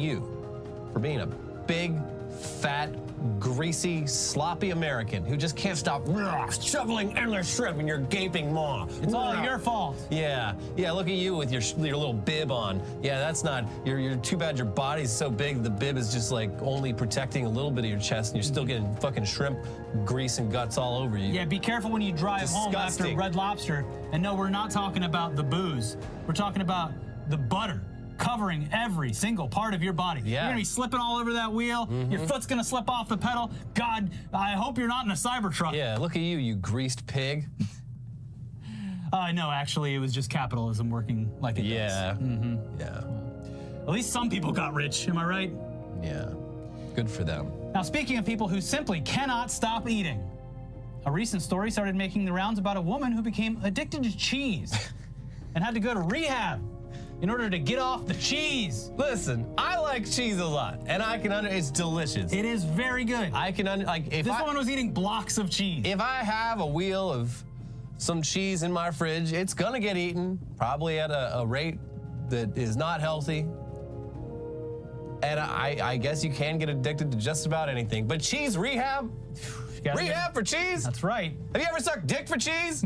you for being a big, fat, greasy, sloppy American who just can't stop shoveling endless shrimp in your gaping maw. It's all your fault. Yeah, look at you with your little bib on. Yeah, that's not, you're too bad your body's so big the bib is just like only protecting a little bit of your chest and you're still getting fucking shrimp grease and guts all over you. Yeah, be careful when you drive home after Red Lobster. And no, we're not talking about the booze. We're talking about the butter covering every single part of your body. Yeah. You're gonna be slipping all over that wheel. Your foot's gonna slip off the pedal. God, I hope you're not in a Cybertruck. Yeah, look at you greased pig. No, actually, it was just capitalism working like it does. Yeah. Yeah. At least some people got rich, am I right? Yeah. Good for them. Now, speaking of people who simply cannot stop eating, a recent story started making the rounds about a woman who became addicted to cheese and had to go to rehab in order to get off the cheese. Listen, I like cheese a lot, and I can it's delicious. It is very good. I can if this woman was eating blocks of cheese. If I have a wheel of some cheese in my fridge, it's gonna get eaten, probably at a rate that is not healthy. And I guess you can get addicted to just about anything. But cheese rehab? Rehab for cheese? That's right. Have you ever sucked dick for cheese?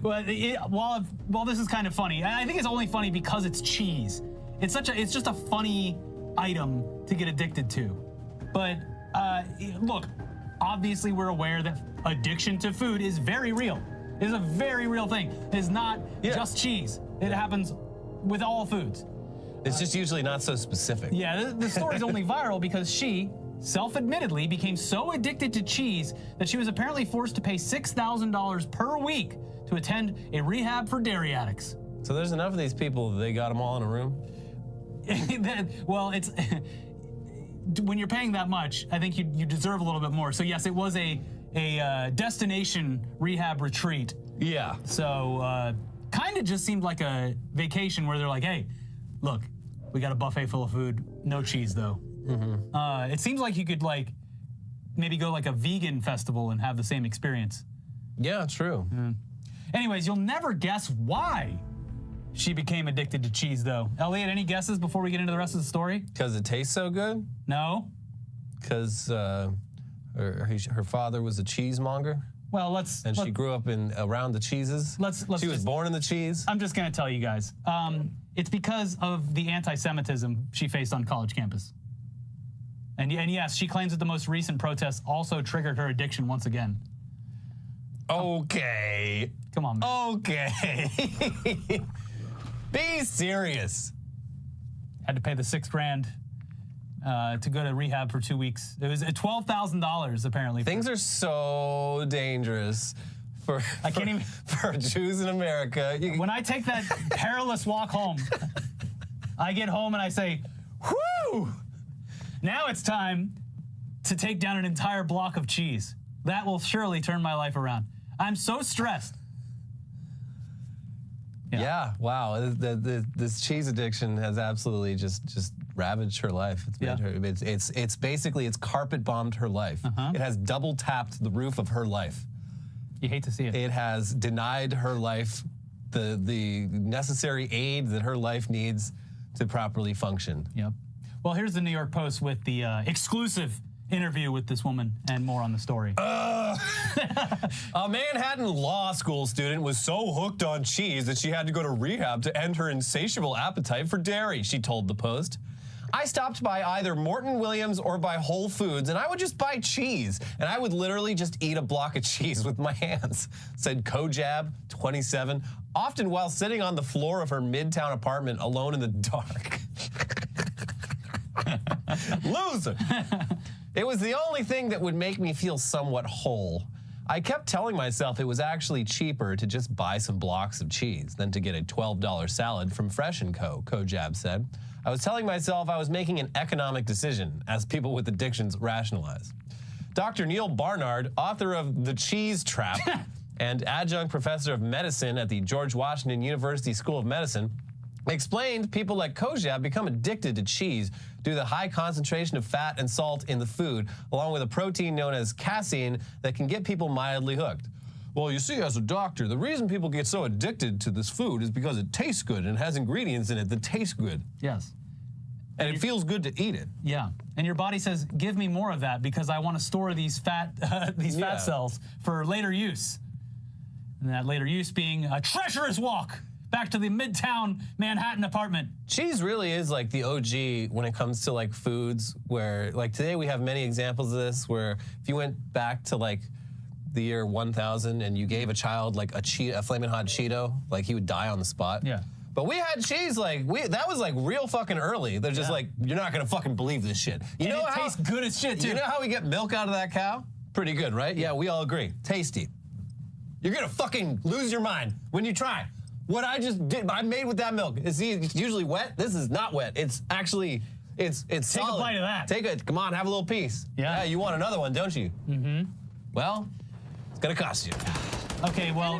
Well, while this is kind of funny, I think it's only funny because it's cheese. It's just a funny item to get addicted to. But look, obviously we're aware that addiction to food is very real. It is a very real thing. It is not just cheese. It happens with all foods. It's just usually not so specific. Yeah, the story's only viral because she self-admittedly became so addicted to cheese that she was apparently forced to pay $6,000 per week to attend a rehab for dairy addicts. So there's enough of these people that they got them all in a room? Well, it's when you're paying that much, I think you deserve a little bit more. So yes, it was a destination rehab retreat. Yeah. So kind of just seemed like a vacation where they're like, hey, look, we got a buffet full of food, no cheese though. It seems like you could maybe go like a vegan festival and have the same experience. Yeah, true. Anyways, you'll never guess why she became addicted to cheese though. Elliot, any guesses before we get into the rest of the story? Because it tastes so good? No. Because her father was a cheesemonger? Well, she grew up around the cheeses? She was born in the cheese? I'm just gonna tell you guys. It's because of the anti-Semitism she faced on college campus. And yes, she claims that the most recent protests also triggered her addiction once again. Okay. Come on, man. Okay. Be serious. Had to pay the $6,000 to go to rehab for 2 weeks. It was $12,000 apparently. Things are so dangerous for Jews in America. When I take that perilous walk home, I get home and I say, whew! Now it's time to take down an entire block of cheese. That will surely turn my life around. I'm so stressed. Yeah, wow. This cheese addiction has absolutely just ravaged her life. It's made her. It's basically carpet bombed her life. It has double tapped the roof of her life. You hate to see it. It has denied her life the necessary aid that her life needs to properly function. Yep. Well, here's the New York Post with the exclusive interview with this woman and more on the story. A Manhattan law school student was so hooked on cheese that she had to go to rehab to end her insatiable appetite for dairy, she told the Post. I stopped by either Morton Williams or by Whole Foods, and I would just buy cheese, and I would literally just eat a block of cheese with my hands, said Kojab, 27, often while sitting on the floor of her Midtown apartment alone in the dark. Loser. It was the only thing that would make me feel somewhat whole. I kept telling myself it was actually cheaper to just buy some blocks of cheese than to get a $12 salad from Fresh & Co., Kojab said. I was telling myself I was making an economic decision, as people with addictions rationalize. Dr. Neil Barnard, author of The Cheese Trap and adjunct professor of medicine at the George Washington University School of Medicine, explained people like Kojab become addicted to cheese due to the high concentration of fat and salt in the food, along with a protein known as casein that can get people mildly hooked. Well, you see, as a doctor, the reason people get so addicted to this food is because it tastes good and has ingredients in it that taste good. Yes. And it feels good to eat it. Yeah, and your body says, "Give me more of that because I want to store these fat fat cells for later use." And that later use being a treacherous walk back to the Midtown Manhattan apartment. Cheese really is like the OG when it comes to like foods. Where like today we have many examples of this. Where if you went back to like the year 1000 and you gave a child like a Flamin' Hot Cheeto, like he would die on the spot. Yeah. But we had cheese like that was like real fucking early. They're just like, you're not gonna fucking believe this shit. You know it how tastes good as shit too. You know how we get milk out of that cow? Pretty good, right? Yeah, we all agree. Tasty. You're gonna fucking lose your mind when you try. What I just did, I made with that milk. It's usually wet. This is not wet. It's actually, it's solid. Take a bite of that. Take it. Come on, have a little piece. Yeah. You want another one, don't you? Mm-hmm. Well, it's gonna cost you. Okay, well,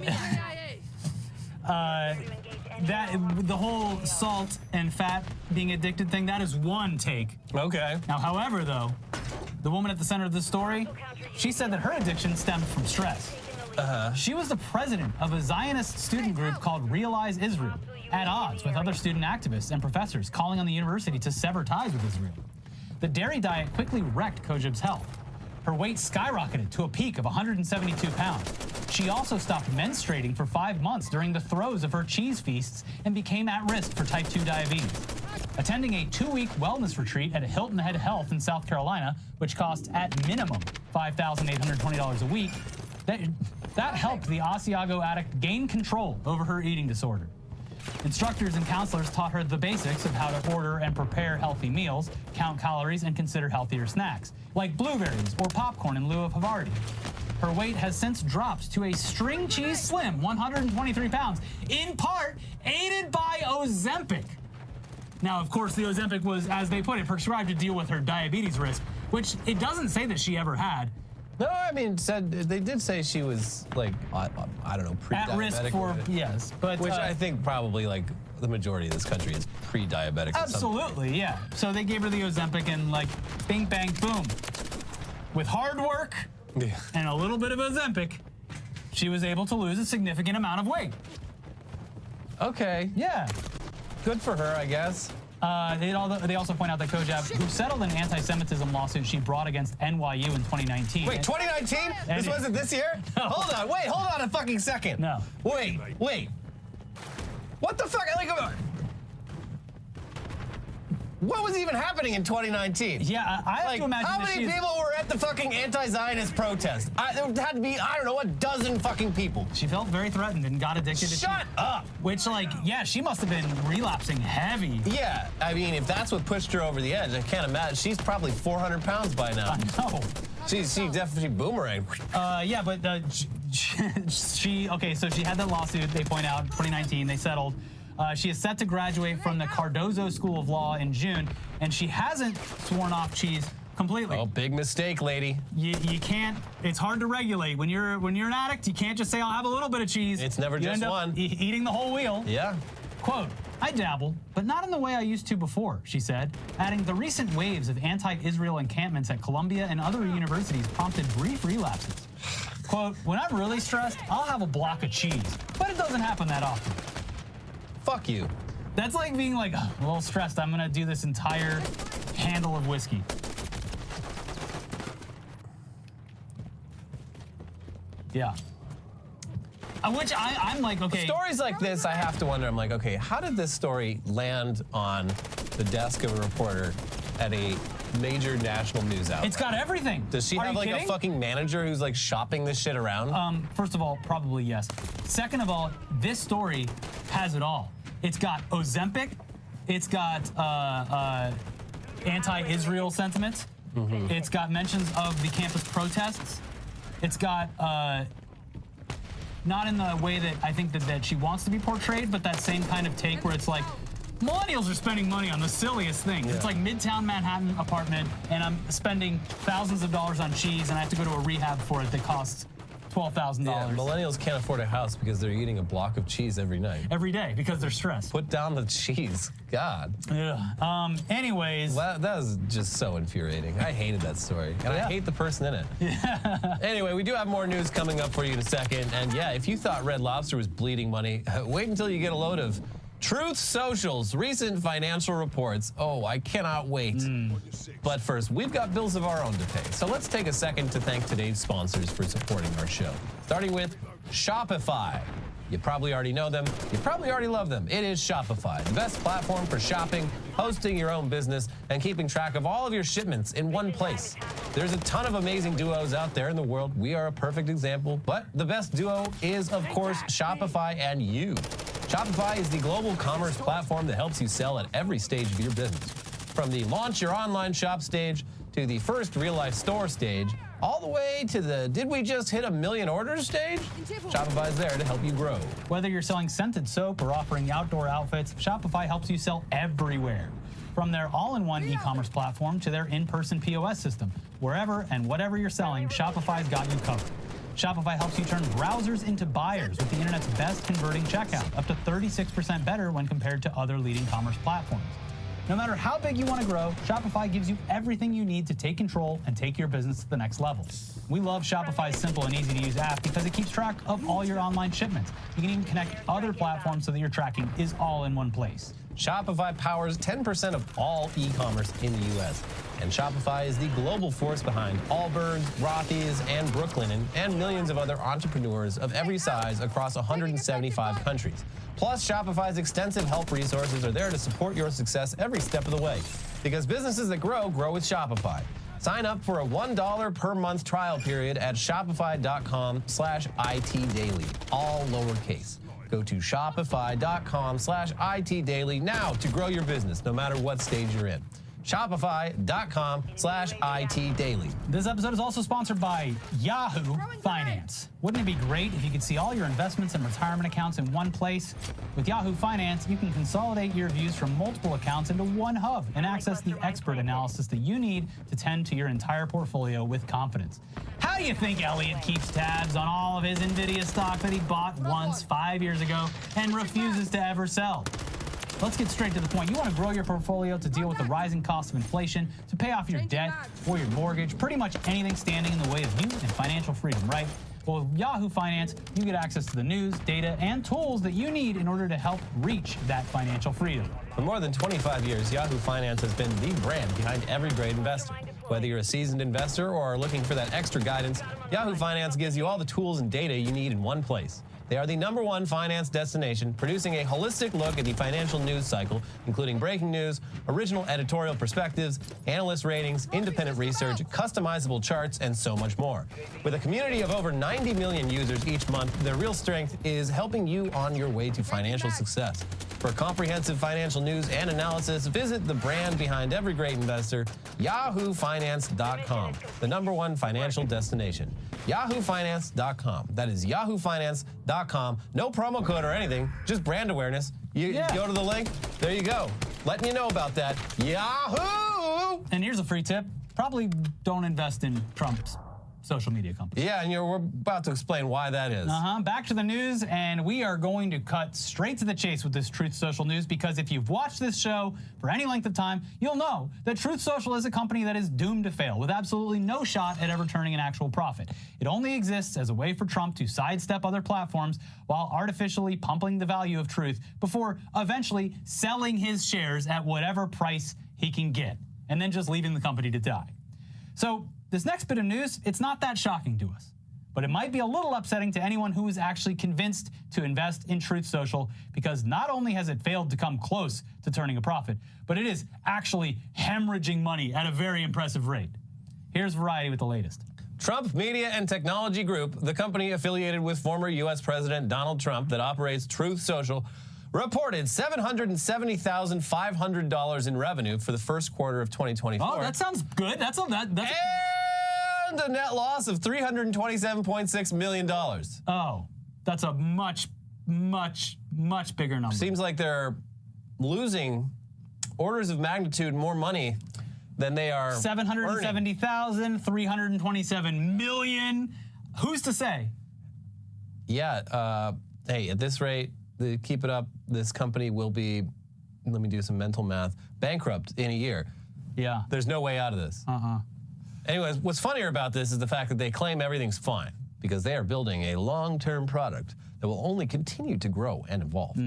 the whole salt and fat being addicted thing, that is one take. Okay. Now, however, though, the woman at the center of this story, she said that her addiction stemmed from stress. She was the president of a Zionist student group called Realize Israel, at odds with other student activists and professors calling on the university to sever ties with Israel. The dairy diet quickly wrecked Kojib's health. Her weight skyrocketed to a peak of 172 pounds. She also stopped menstruating for 5 months during the throes of her cheese feasts and became at risk for type 2 diabetes. Attending a 2-week wellness retreat at Hilton Head Health in South Carolina, which cost at minimum $5,820 a week, that helped the Asiago addict gain control over her eating disorder. Instructors and counselors taught her the basics of how to order and prepare healthy meals, count calories, and consider healthier snacks, like blueberries or popcorn in lieu of Havarti. Her weight has since dropped to a string cheese slim 123 pounds, in part aided by Ozempic. Now, of course, the Ozempic was, as they put it, prescribed to deal with her diabetes risk, which it doesn't say that she ever had. No, I mean, they did say she was like, I don't know, pre-diabetic. At risk for, yes. But, which I think probably like the majority of this country is pre-diabetic. Absolutely, yeah. So they gave her the Ozempic and like, bing, bang, boom. With hard work and a little bit of Ozempic, she was able to lose a significant amount of weight. Okay. Yeah. Good for her, I guess. They also point out that Kojab, who settled an anti-Semitism lawsuit she brought against NYU in 2019. Wait, 2019? This wasn't this year? No. Hold on a fucking second. No. Wait. What the fuck? What was even happening in 2019? Yeah, I have to imagine how that many people were at the fucking anti-Zionist protest? There had to be, I don't know, a dozen fucking people. She felt very threatened and got addicted to Shut up! Which, like, yeah, she must have been relapsing heavy. Yeah, I mean, if that's what pushed her over the edge, I can't imagine. She's probably 400 pounds by now. I know. She definitely boomerang. Yeah, but okay, so she had that lawsuit, they point out, 2019, they settled. She is set to graduate from the Cardozo School of Law in June, and she hasn't sworn off cheese completely. Oh, big mistake, lady. You can't. It's hard to regulate when you're an addict. You can't just say I'll have a little bit of cheese. It's never you just end up one. Eating the whole wheel. Yeah. Quote, I dabble, but not in the way I used to before, she said, adding the recent waves of anti-Israel encampments at Columbia and other universities prompted brief relapses. Quote, when I'm really stressed, I'll have a block of cheese, but it doesn't happen that often. Fuck you. That's like being like, a little stressed, I'm gonna do this entire handle of whiskey. Yeah. Which I'm like, okay. Stories like this, I have to wonder, I'm like, okay, how did this story land on the desk of a reporter at a major national news outlet? It's got everything. Does she have like a fucking manager who's like shopping this shit around? First of all, probably yes. Second of all, this story has it all. It's got Ozempic. It's got anti-Israel sentiments. Mm-hmm. It's got mentions of the campus protests. It's got, not in the way that I think that she wants to be portrayed, but that same kind of take where it's like, millennials are spending money on the silliest things. Yeah. It's like Midtown Manhattan apartment, and I'm spending thousands of dollars on cheese, and I have to go to a rehab for it that costs $12,000. Yeah, millennials can't afford a house because they're eating a block of cheese every night. Every day, because they're stressed. Put down the cheese. God. Yeah. Anyways. Well, that was just so infuriating. I hated that story. And I hate the person in it. Yeah. Anyway, we do have more news coming up for you in a second. And yeah, if you thought Red Lobster was bleeding money, wait until you get a load of Truth Social's recent financial reports. Oh, I cannot wait. But first, we've got bills of our own to pay. So let's take a second to thank today's sponsors for supporting our show. Starting with Shopify. You probably already know them. You probably already love them. It is Shopify, the best platform for shopping, hosting your own business, and keeping track of all of your shipments in one place. There's a ton of amazing duos out there in the world. We are a perfect example, but the best duo is, of course, Shopify and you. Shopify is the global commerce platform that helps you sell at every stage of your business. From the launch your online shop stage to the first real-life store stage, all the way to the did we just hit 1 million orders stage? Shopify's there to help you grow. Whether you're selling scented soap or offering outdoor outfits, Shopify helps you sell everywhere. From their all-in-one e-commerce platform to their in-person POS system, wherever and whatever you're selling, Shopify's got you covered. Shopify helps you turn browsers into buyers with the internet's best converting checkout, up to 36% better when compared to other leading commerce platforms. No matter how big you want to grow, Shopify gives you everything you need to take control and take your business to the next level. We love Shopify's simple and easy-to-use app because it keeps track of all your online shipments. You can even connect other platforms so that your tracking is all in one place. Shopify powers 10% of all e-commerce in the U.S., and Shopify is the global force behind Allbirds, Rothy's, and Brooklinen, and millions of other entrepreneurs of every size across 175 countries. Plus, Shopify's extensive help resources are there to support your success every step of the way. Because businesses that grow with Shopify. Sign up for a $1 per month trial period at shopify.com/itdaily, all lowercase. Go to shopify.com/itdaily now to grow your business, no matter what stage you're in. Shopify.com/itdaily. This episode is also sponsored by Yahoo Finance. Wouldn't it be great if you could see all your investments and retirement accounts in one place? With Yahoo Finance, you can consolidate your views from multiple accounts into one hub and access the expert analysis that you need to tend to your entire portfolio with confidence. How do you think Elliot keeps tabs on all of his NVIDIA stock that he bought once 5 years ago and refuses to ever sell? Let's get straight to the point. You want to grow your portfolio to deal with the rising cost of inflation, to pay off your debt or your mortgage, pretty much anything standing in the way of you and financial freedom, right? Well, with Yahoo Finance, you get access to the news, data, and tools that you need in order to help reach that financial freedom. For more than 25 years, Yahoo Finance has been the brand behind every great investor. Whether you're a seasoned investor or are looking for that extra guidance, Yahoo Finance gives you all the tools and data you need in one place. They are the #1 finance destination, producing a holistic look at the financial news cycle, including breaking news, original editorial perspectives, analyst ratings, independent research, customizable charts, and so much more. With a community of over 90 million users each month, their real strength is helping you on your way to financial success. For comprehensive financial news and analysis, visit the brand behind every great investor, yahoofinance.com, the #1 financial destination. yahoofinance.com. That is yahoofinance.com. No promo code or anything, just brand awareness. You go to the link, there you go. Letting you know about that. Yahoo! And here's a free tip. Probably don't invest in Trump's social media company. Yeah, and we're about to explain why that is. Back to the news, and we are going to cut straight to the chase with this Truth Social news, because if you've watched this show for any length of time, you'll know that Truth Social is a company that is doomed to fail, with absolutely no shot at ever turning an actual profit. It only exists as a way for Trump to sidestep other platforms while artificially pumping the value of truth before eventually selling his shares at whatever price he can get, and then just leaving the company to die. So, this next bit of news, it's not that shocking to us, but it might be a little upsetting to anyone who is actually convinced to invest in Truth Social, because not only has it failed to come close to turning a profit, but it is actually hemorrhaging money at a very impressive rate. Here's Variety with the latest. Trump Media and Technology Group, the company affiliated with former U.S. President Donald Trump that operates Truth Social, reported $770,500 in revenue for the first quarter of 2024. Oh, that sounds good. That's and a net loss of $327.6 million. Oh, that's a much, much, much bigger number. Seems like they're losing orders of magnitude more money than they are 770,000, 327 million. Who's to say? Yeah, hey, at this rate, keep it up, this company will be, let me do some mental math, bankrupt in a year. Yeah. There's no way out of this. Anyways, what's funnier about this is the fact that they claim everything's fine because they are building a long-term product that will only continue to grow and evolve.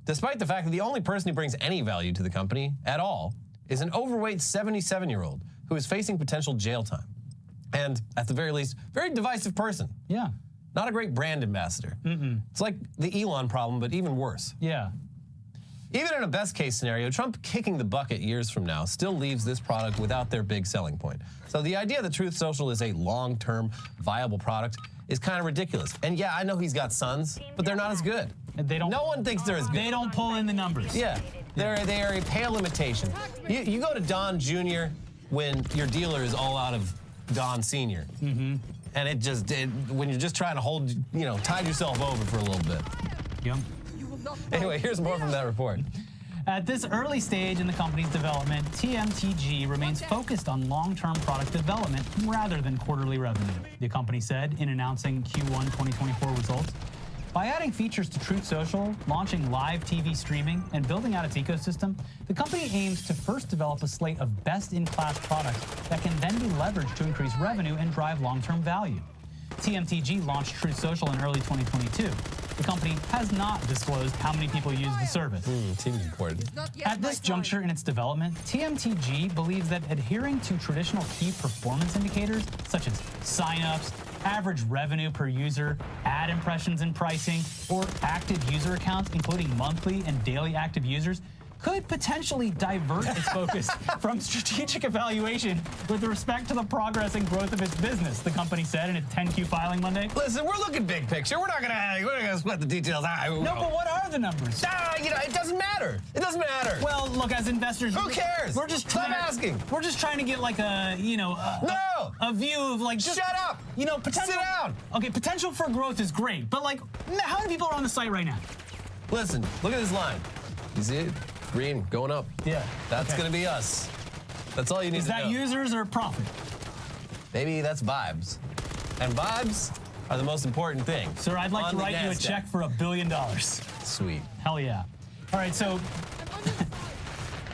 Despite the fact that the only person who brings any value to the company at all is an overweight 77-year-old who is facing potential jail time. And, at the very least, very divisive person. Yeah. Not a great brand ambassador. It's like the Elon problem, but even worse. Yeah. Even in a best-case scenario, Trump kicking the bucket years from now still leaves this product without their big selling point. So the idea that Truth Social is a long-term viable product is kind of ridiculous. And yeah, I know he's got sons, but they're not as good. They don't. No one thinks they're as good. They don't pull in the numbers. Yeah, they are a pale imitation. You go to Don Jr. when your dealer is all out of Don Sr. And when you're just trying to hold, tide yourself over for a little bit. Yep. Anyway, here's more from that report. At this early stage in the company's development, TMTG remains focused on long-term product development rather than quarterly revenue, the company said in announcing Q1 2024 results. By adding features to Truth Social, launching live TV streaming, and building out its ecosystem, the company aims to first develop a slate of best-in-class products that can then be leveraged to increase revenue and drive long-term value. TMTG launched Truth Social in early 2022. The company has not disclosed how many people use the service. Seems important. At this juncture in its development, TMTG believes that adhering to traditional key performance indicators, such as signups, average revenue per user, ad impressions and pricing, or active user accounts, including monthly and daily active users, could potentially divert its focus from strategic evaluation with respect to the progress and growth of its business, the company said in its 10Q filing Monday. Listen, we're looking big picture. We're not gonna split the details. No, but what are the numbers? It doesn't matter. It doesn't matter. Well, look, as investors, who cares? We're just Stop asking. We're just trying to get like a view of like just shut up. Potential. Sit down. Okay, potential for growth is great, but like, how many people are on the site right now? Listen, look at this line. You see it? Green, going up. Yeah. That's going to be us. That's all you need to know. Is that users or profit? Maybe that's vibes. And vibes are the most important thing. Sir, I'd like to write you a check for $1 billion. Sweet. Hell yeah. All right, so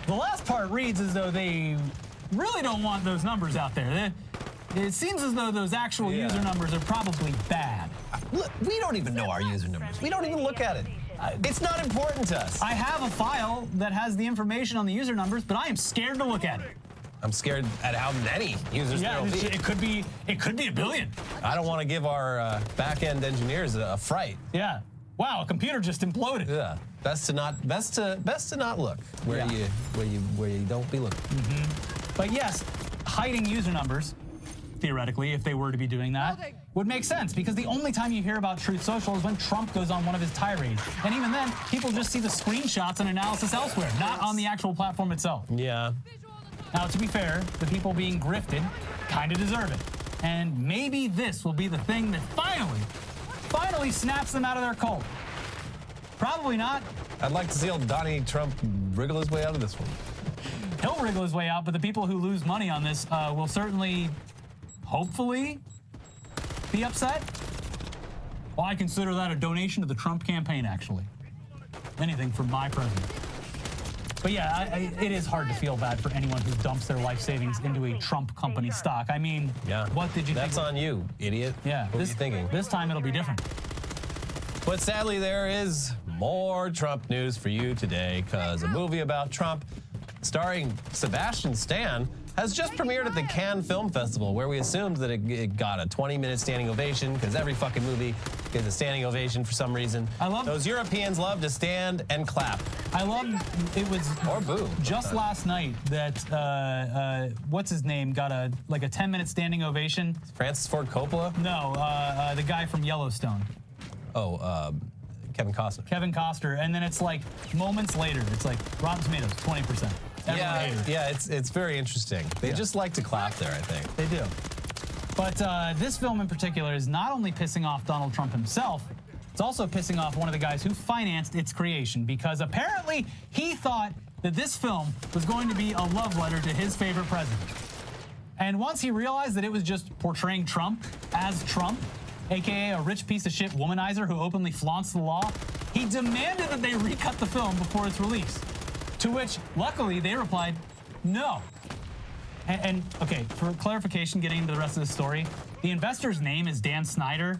the last part reads as though they really don't want those numbers out there. It seems as though those actual user numbers are probably bad. Look, we don't even know our user numbers. We don't even look at it. It's not important to us. I have a file that has the information on the user numbers, but I am scared to look at it. I'm scared at how many users there will be. It could be $1 billion. I don't want to give our back-end engineers a fright. Yeah. Wow, a computer just imploded. Yeah. Best to not look where you don't be looking. But yes, hiding user numbers, theoretically, if they were to be doing that, would make sense, because the only time you hear about Truth Social is when Trump goes on one of his tirades. And even then, people just see the screenshots and analysis elsewhere, not on the actual platform itself. Yeah. Now, to be fair, the people being grifted kind of deserve it. And maybe this will be the thing that finally snaps them out of their cult. Probably not. I'd like to see old Donnie Trump wriggle his way out of this one. He'll wriggle his way out, but the people who lose money on this will certainly, hopefully, be upset. Well, I consider that a donation to the Trump campaign, actually. Anything for my president. But yeah, it is hard to feel bad for anyone who dumps their life savings into a Trump company stock. I mean, what did you think? That's on you, idiot. Yeah. What are you thinking? This time it'll be different. But sadly, there is more Trump news for you today, because a movie about Trump starring Sebastian Stan has just premiered at the Cannes Film Festival, where we assumed that it got a 20-minute standing ovation, because every fucking movie gets a standing ovation for some reation. I love those Europeans love to stand and clap. I love it was or boo. Just last night that what's his name got a 10-minute standing ovation. Francis Ford Coppola? No, the guy from Yellowstone. Oh, Kevin Costner. Kevin Costner, and then it's like moments later, it's like Rotten Tomatoes 20%. Yeah, it's very interesting. They just like to clap there, I think. They do. But this film in particular is not only pissing off Donald Trump himself, it's also pissing off one of the guys who financed its creation, because apparently he thought that this film was going to be a love letter to his favorite president. And once he realized that it was just portraying Trump as Trump, aka a rich piece of shit womanizer who openly flaunts the law, he demanded that they recut the film before its release. To which, luckily, they replied, no. And okay, for clarification, getting into the rest of the story, the investor's name is Dan Snyder.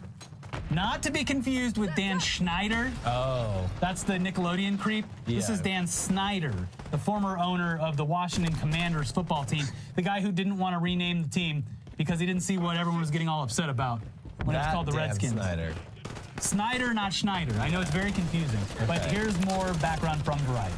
Not to be confused with Dan Schneider. Oh. That's the Nickelodeon creep. This Yeah. is Dan Snyder, the former owner of the Washington Commanders football team, the guy who didn't want to rename the team because he didn't see what everyone was getting all upset about when it was called the Dan Redskins. Snyder. Snyder, not Schneider. I know it's very confusing, but here's more background from Variety.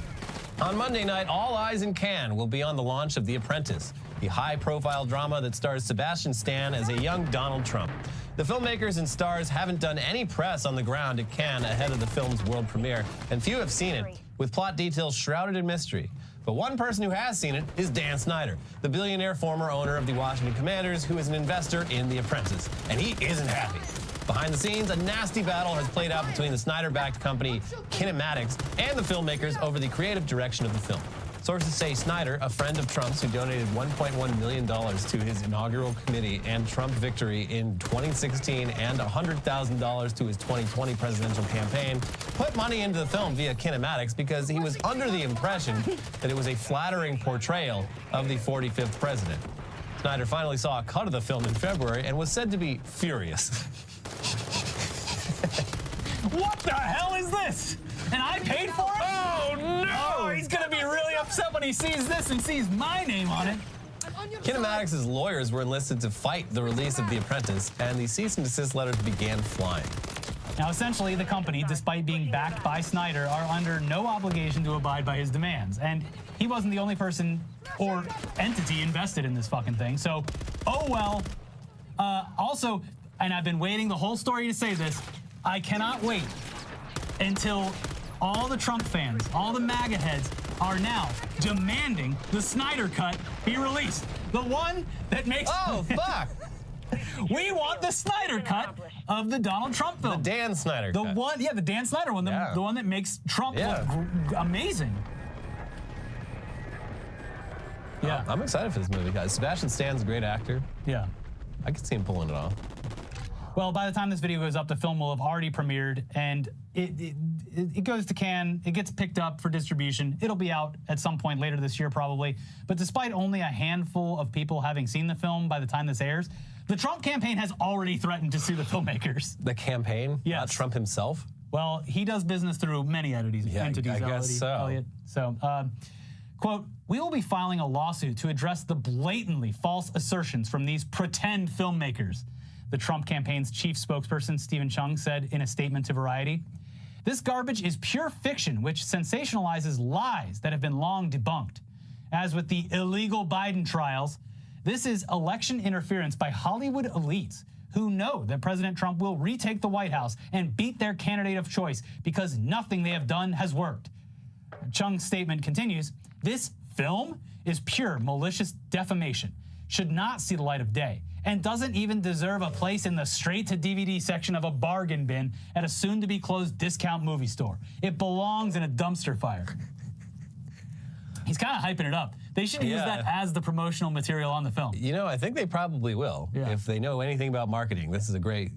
On Monday night, all eyes in Cannes will be on the launch of The Apprentice, the high-profile drama that stars Sebastian Stan as a young Donald Trump. The filmmakers and stars haven't done any press on the ground at Cannes ahead of the film's world premiere, and few have seen it, with plot details shrouded in mystery. But one person who has seen it is Dan Snyder, the billionaire former owner of the Washington Commanders, who is an investor in The Apprentice, and he isn't happy. Behind the scenes, a nasty battle has played out between the Snyder-backed company Kinematics and the filmmakers over the creative direction of the film. Sources say Snyder, a friend of Trump's who donated $1.1 million to his inaugural committee and Trump victory in 2016 and $100,000 to his 2020 presidential campaign, put money into the film via Kinematics because he was under the impression that it was a flattering portrayal of the 45th president. Snyder finally saw a cut of the film in February and was said to be furious. What the hell is this? And I paid for it? Oh, no! Oh, he's gonna be really upset when he sees this and sees my name on it. Kinematics' lawyers were enlisted to fight the release of The Apprentice, and the cease and desist letters began flying. Now, essentially, the company, despite being backed by Snyder, are under no obligation to abide by his demands. And he wasn't the only person or entity invested in this fucking thing. So, oh well. Also, and I've been waiting the whole story to say this, I cannot wait until all the Trump fans, all the MAGA heads, are now demanding the Snyder Cut be released. The one that makes... Oh, fuck! We want the Snyder Cut of the Donald Trump film. The Dan Snyder The cut. one, yeah, the Dan Snyder one, the one that makes Trump look amazing. Yeah. I'm excited for this movie, guys. Sebastian Stan's a great actor. Yeah. I could see him pulling it off. Well, by the time this video goes up, the film will have already premiered, and it goes to Cannes. It gets picked up for distribution. It'll be out at some point later this year, probably. But despite only a handful of people having seen the film by the time this airs, the Trump campaign has already threatened to sue the filmmakers. The campaign? Yes. Not Trump himself? Well, he does business through many entities. I guess so. Elliot. So, quote, "We will be filing a lawsuit to address the blatantly false assertions from these pretend filmmakers," the Trump campaign's chief spokesperson, Stephen Chung, said in a statement to Variety. "This garbage is pure fiction which sensationalizes lies that have been long debunked. As with the illegal Biden trials, this is election interference by Hollywood elites who know that President Trump will retake the White House and beat their candidate of choice because nothing they have done has worked." Chung's statement continues, "This film is pure malicious defamation, should not see the light of day, and doesn't even deserve a place in the straight-to-DVD section of a bargain bin at a soon-to-be-closed discount movie store. It belongs in a dumpster fire." He's kind of hyping it up. They should use that as the promotional material on the film. You know, I think they probably will. Yeah. If they know anything about marketing, this is a great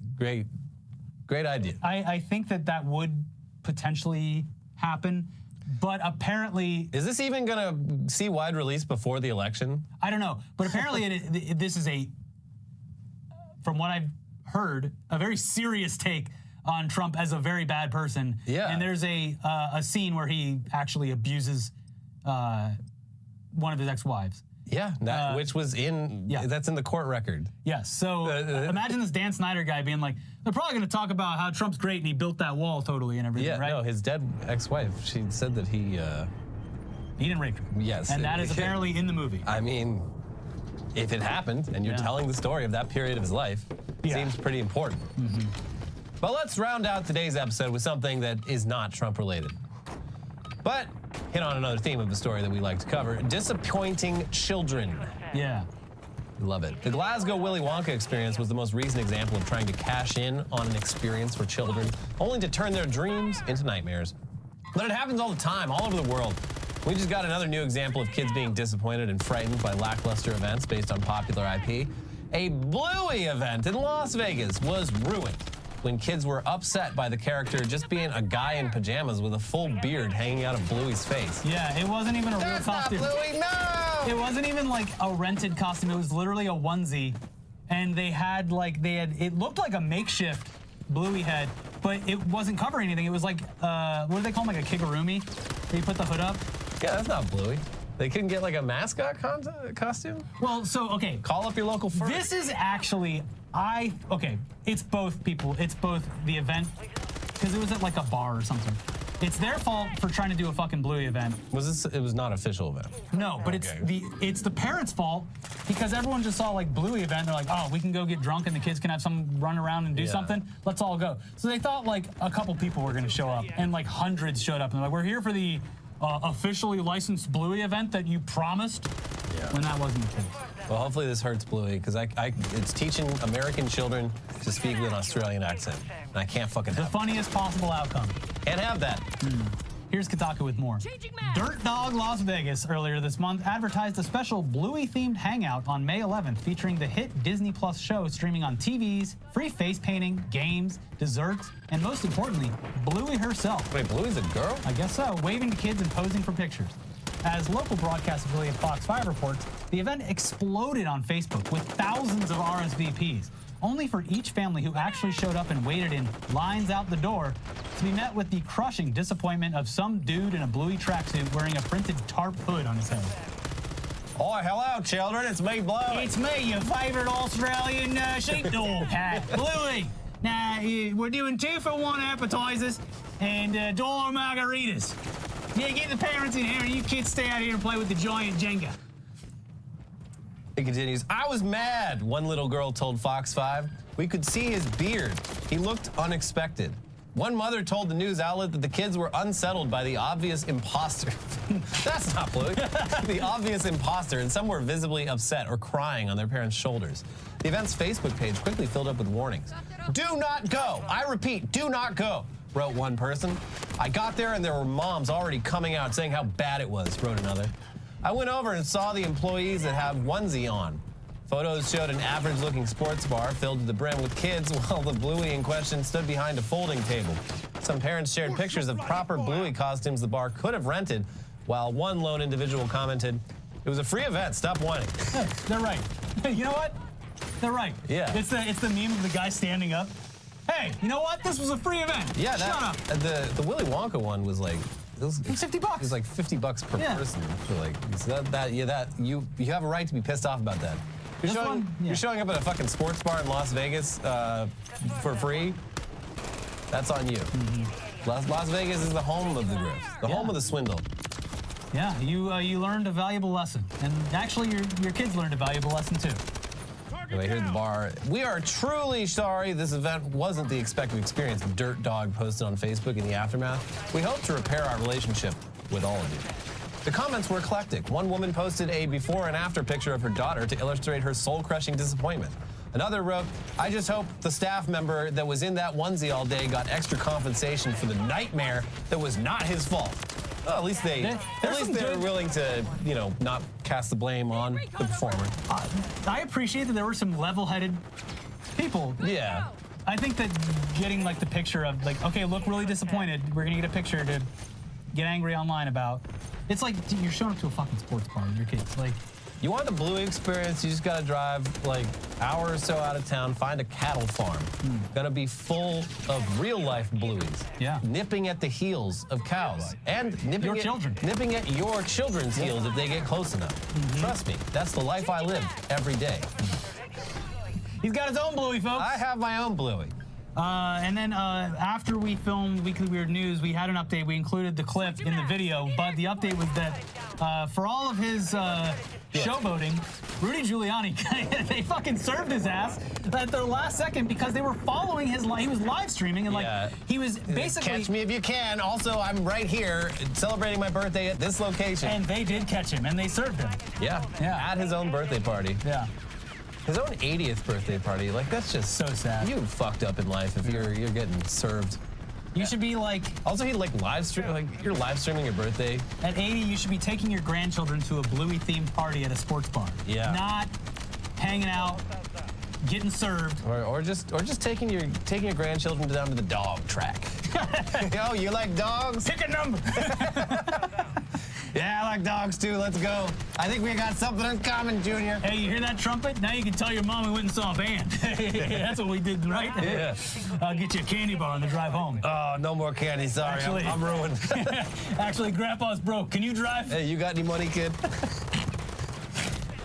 idea. I think that would potentially happen, but apparently... Is this even going to see wide release before the election? I don't know, but apparently this is from what I've heard, a very serious take on Trump as a very bad person. Yeah. And there's a scene where he actually abuses one of his ex-wives. Yeah, which was that's in the court record. Yes, so imagine this Dan Snyder guy being like, they're probably going to talk about how Trump's great and he built that wall totally and everything, right? No, his dead ex-wife, she said that he didn't rape her. Yes. And that is apparently in the movie. I mean, if it happened and you're telling the story of that period of his life, it seems pretty important. Mm-hmm. But let's round out today's episode with something that is not Trump-related. But hit on another theme of the story that we like to cover, disappointing children. Yeah. Love it. The Glasgow Willy Wonka experience was the most recent example of trying to cash in on an experience for children, only to turn their dreams into nightmares. But it happens all the time, all over the world. We just got another new example of kids being disappointed and frightened by lackluster events based on popular IP. A Bluey event in Las Vegas was ruined when kids were upset by the character just being a guy in pajamas with a full beard hanging out of Bluey's face. Yeah, it wasn't even a real costume. Not Bluey, no! It wasn't even like a rented costume. It was literally a onesie. And it looked like a makeshift Bluey head, but it wasn't covering anything. It was like, what do they call them, like a kigurumi? Where you put the hood up? Yeah, that's not Bluey. They couldn't get like a mascot costume? Well, so, okay. Call up your local furry. This is actually, okay, it's both people. It's both the event, because it was at like a bar or something. It's their fault for trying to do a fucking Bluey event. It was not an official event. No, but Okay. it's the parents' fault because everyone just saw like Bluey event. They're like, oh, we can go get drunk and the kids can have some run around and do something. Let's all go. So they thought like a couple people were gonna show up, and like hundreds showed up, and they're like, we're here for the officially licensed Bluey event that you promised. Yeah. When that wasn't the case. Well, hopefully this hurts Bluey, because it's teaching American children to speak with an Australian accent, and I can't fucking The have it. funniest possible outcome. Can't have that. Here's Kotaku with more. Dirt Dog Las Vegas earlier this month advertised a special Bluey-themed hangout on May 11th featuring the hit Disney Plus show streaming on TVs, free face painting, games, desserts, and most importantly, Bluey herself. Wait, Bluey's a girl? I guess so, waving to kids and posing for pictures. As local broadcast affiliate Fox 5 reports, the event exploded on Facebook with thousands of RSVPs, only for each family who actually showed up and waited in lines out the door to be met with the crushing disappointment of some dude in a Bluey tracksuit wearing a printed tarp hood on his head. Oh, hello, children. It's me, Bluey. It's me, your favorite Australian sheepdog cat, Bluey. Now, we're doing 2-for-1 appetizers and $1 margaritas. Yeah, get the parents in here and you kids stay out here and play with the giant Jenga. It continues, I was mad, one little girl told Fox 5. We could see his beard. He looked unexpected. One mother told the news outlet that the kids were unsettled by the obvious imposter. That's not Bluey. The obvious imposter, and some were visibly upset or crying on their parents' shoulders. The event's Facebook page quickly filled up with warnings. Do not go. I repeat, do not go, wrote one person. I got there and there were moms already coming out saying how bad it was, wrote another. I went over and saw the employees that have onesie on. Photos showed an average-looking sports bar filled to the brim with kids while the Bluey in question stood behind a folding table. Some parents shared pictures of proper Bluey costumes the bar could have rented, while one lone individual commented, it was a free event, stop whining. They're right. You know what? They're right. Yeah. It's the meme of the guy standing up. Hey, you know what? This was a free event. Yeah, Shut up. The Willy Wonka one was like, it was $50. It was like $50 per person. For like, so you have a right to be pissed off about that. You're showing up at a fucking sports bar in Las Vegas for free. That's on you. Las Vegas is the home of the grift, the home of the swindle. Yeah, you learned a valuable lesson, and actually your kids learned a valuable lesson too. Anyway, here's the bar. We are truly sorry this event wasn't the expected experience, Dirt Dog posted on Facebook in the aftermath. We hope to repair our relationship with all of you. The comments were eclectic. One woman posted a before and after picture of her daughter to illustrate her soul-crushing disappointment. Another wrote, I just hope the staff member that was in that onesie all day got extra compensation for the nightmare that was not his fault. Well, at least they were willing to, not cast the blame on the performer. I appreciate that there were some level-headed people. Yeah. I think that getting like the picture of like, okay, look really disappointed. We're gonna get a picture to get angry online about. It's like you're showing up to a fucking sports bar with your kids. Like, you want the Bluey experience, you just gotta drive like hour or so out of town, find a cattle farm. Gonna be full of real life Blueys. Yeah. Nipping at the heels of cows. And nipping at your children's heels if they get close enough. Trust me, that's the life I live every day. He's got his own Bluey, folks. I have my own Bluey. And then after we filmed Weekly Weird News, we had an update. We included the clip in the video, but the update was that for all of his showboating, Rudy Giuliani, they fucking served his ass at the last second because they were following his he was live streaming and he was basically... Catch me if you can. Also, I'm right here celebrating my birthday at this location. And they did catch him, and they served him. Yeah. At his own birthday party. Yeah. His own 80th birthday party, like that's just so sad. You fucked up in life if you're getting served. You should be like. Also, he like live stream, like you're live streaming your birthday. At 80, you should be taking your grandchildren to a Bluey themed party at a sports bar. Yeah. Not hanging out, getting served. Or just taking your grandchildren down to the dog track. Yo, you like dogs? Pick a number. Yeah, I like dogs too. Let's go. I think we got something in common, Junior. Hey, you hear that trumpet? Now you can tell your mom we went and saw a band. That's what we did, right? Yeah. I'll get you a candy bar on the drive home. Oh, no more candy. Sorry, Actually- I'm ruined. Actually, Grandpa's broke. Can you drive? Hey, you got any money, kid?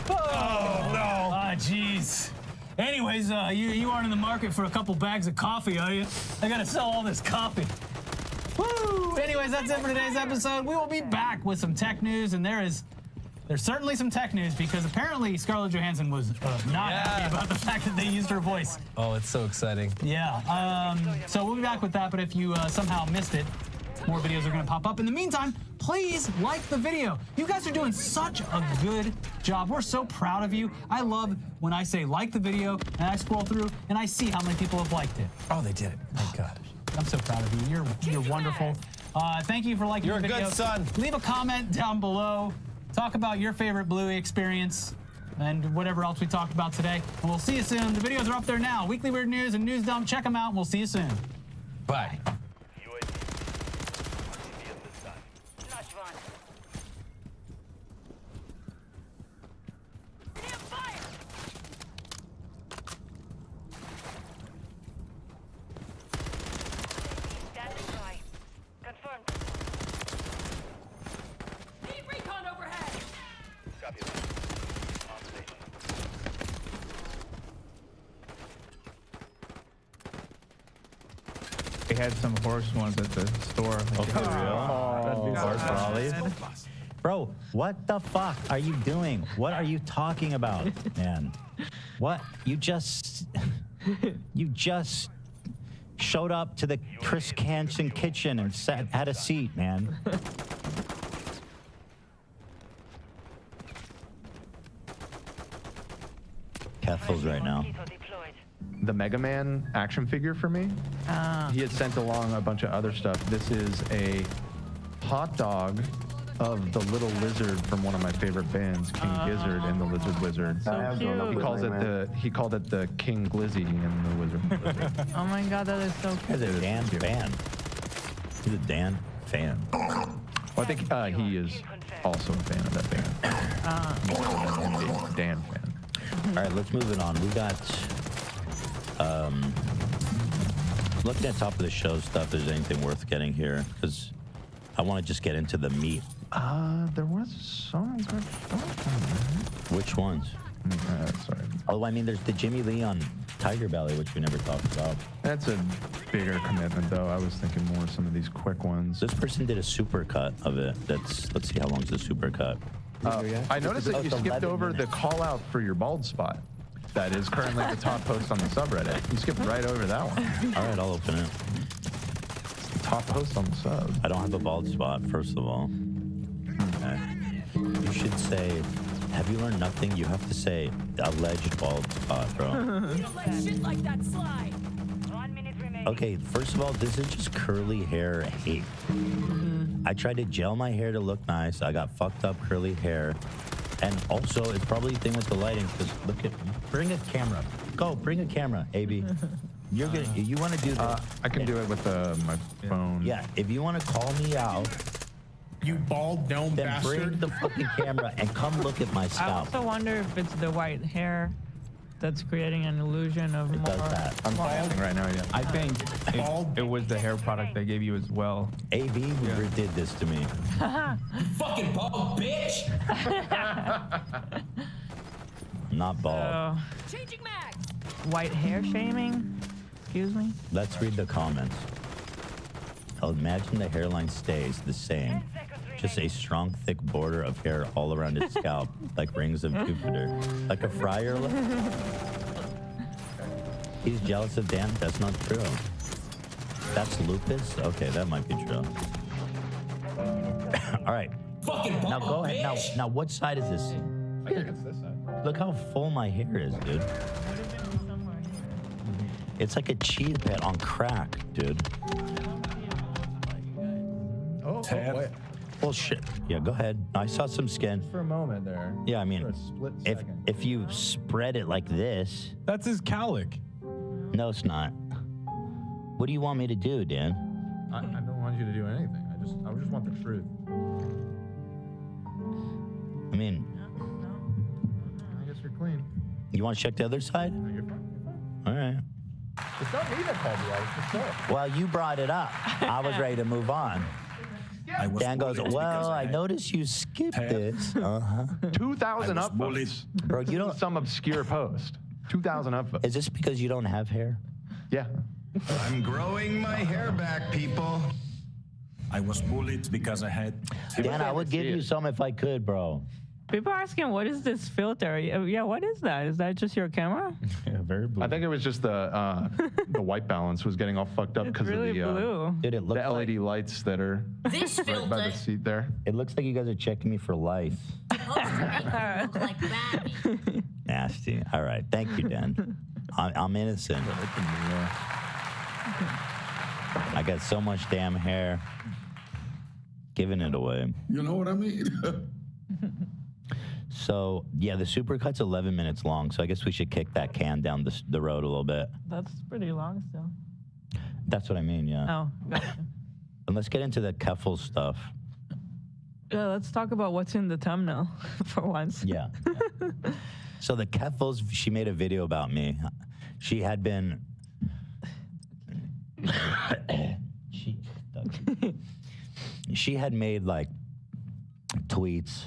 Oh, no. Ah, jeez. Anyways, you aren't in the market for a couple bags of coffee, are you? I gotta sell all this coffee. Woo! Anyways, that's it for today's episode. We will be back with some tech news, and there's certainly some tech news because apparently Scarlett Johansson was not happy about the fact that they used her voice. Oh, it's so exciting. Yeah. So we'll be back with that, but if you somehow missed it, more videos are going to pop up. In the meantime, please like the video. You guys are doing such a good job. We're so proud of you. I love when I say like the video and I scroll through and I see how many people have liked it. Oh, they did it. Thank God. I'm so proud of you. You're wonderful. Thank you for liking You're the a video. good son. Leave a comment down below. Talk about your favorite Bluey experience and whatever else we talked about today. And we'll see you soon. The videos are up there now. Weekly Weird News and News Dump. Check them out. We'll see you soon. Bye. They had some horse ones at the store. Okay, horse rallies. Bro, what the fuck are you doing? What are you talking about, man? What? You just showed up to the Chris Hansen kitchen and sat at a seat, man. Kethel's right now. The Mega Man action figure for me. He had sent along a bunch of other stuff. This is a hot dog of the little lizard from one of my favorite bands, King Gizzard and the Lizard Wizard. He called it the King Glizzy and the Wizard. Oh my god, that is so He's cute. a Dan fan. He's a Dan fan. Well, I think he is also a fan of that band. Dan fan. All right, let's move it on. We got looking at top of the show stuff. If there's anything worth getting here, because I want to just get into the meat. There was some good stuff. Which ones? Sorry. Oh, I mean, there's the Jimmy Lee on Tiger Belly, which we never talked about. That's a bigger commitment, though. I was thinking more of some of these quick ones. This person did a super cut of it. Let's see how long's the super cut. I noticed that you It's skipped 11 over the minutes. call out for your bald spot. That is currently the top post on the subreddit. You skipped right over that one. All right, I'll open it. It's the top post on the sub. I don't have a bald spot, first of all. Okay. You should say, have you learned nothing? You have to say, alleged bald spot, bro. You don't let shit like that slide. 1 minute remaining. Okay, first of all, this is just curly hair hate. I tried to gel my hair to look nice. I got fucked up curly hair. And also, it's probably a thing with the lighting, because look at, bring a camera. Go, bring a camera, AB. You're gonna, you want to do this? I can do it with my phone. Yeah, if you want to call me out, You bald gnome then bastard. bring the fucking camera and come look at my I scalp. also wonder if it's the white hair that's creating an illusion of It more. does that. I'm following right now, yeah. I think Bald. it was the hair product they gave you as well. AB did this to me. Fucking bald bitch. Not bald. So, Changing mag. white hair shaming? Excuse me? Let's read the comments. I'll imagine the hairline stays the same. Just a strong, thick border of hair all around its scalp, like rings of Jupiter. Like a friar. He's jealous of Dan? That's not true. That's lupus? Okay, that might be true. All right. Fucking bald Now go ahead. Now what side is this? I think it's this side. Look how full my hair is, dude. It's like a cheese pit on crack, dude. Oh, wait. Well, shit. Yeah, go ahead. I saw some skin. For a moment there. Yeah, I mean, For a split if second. if you spread it like this, That's his cowlick. no, it's not. What do you want me to do, Dan? I don't want you to do anything. I just want the truth. mean, I guess you're clean. you want to check the other side? No, you're fine. All right. It's not me that called you out. It's the show. Well, you brought it up. I was ready to move on. Dan goes, well, I noticed you skipped this. 2,000 I was upvotes. Bro, you don't. Some obscure post. 2,000 upvotes. Is this because you don't have hair? Yeah. I'm growing my hair back, people. I was bullied because I had. Dan, I would give you some if I could, bro. People are asking, what is this filter? Yeah, what is that? Is that just your camera? Yeah, very blue. I think it was just the white balance was getting all fucked up It's because really of the blue. Dude, it the looks LED like lights that are This right by the filter seat there. it looks like you guys are checking me for life. supposed to make you look like Batman. Nasty. All right, thank you, Dan. I'm innocent. I got so much damn hair. Giving it away. You know what I mean? So, yeah, the supercut's 11 minutes long, so I guess we should kick that can down the road a little bit. That's pretty long still. That's what I mean, yeah. Oh, gotcha. And let's get into the Keffel stuff. Yeah, let's talk about what's in the thumbnail for once. Yeah. So the Keffels, she made a video about me. She had been... she had made, like, tweets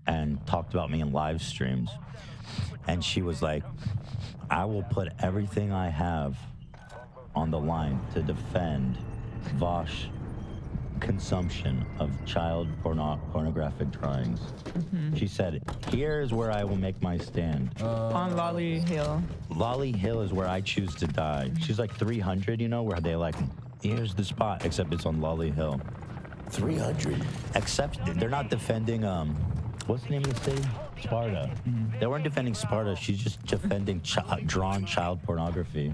and talked about me in live streams. And she was like, I will put everything I have on the line to defend Vosh consumption of child pornographic drawings. She said, here's where I will make my stand. On Lolly Hill. Lolly Hill is where I choose to die. She's like 300, you know, where they like, here's the spot, except it's on Lolly Hill. 300. Except they're not defending, what's the name of the city? Sparta. They weren't defending Sparta. She's just defending drawn child pornography.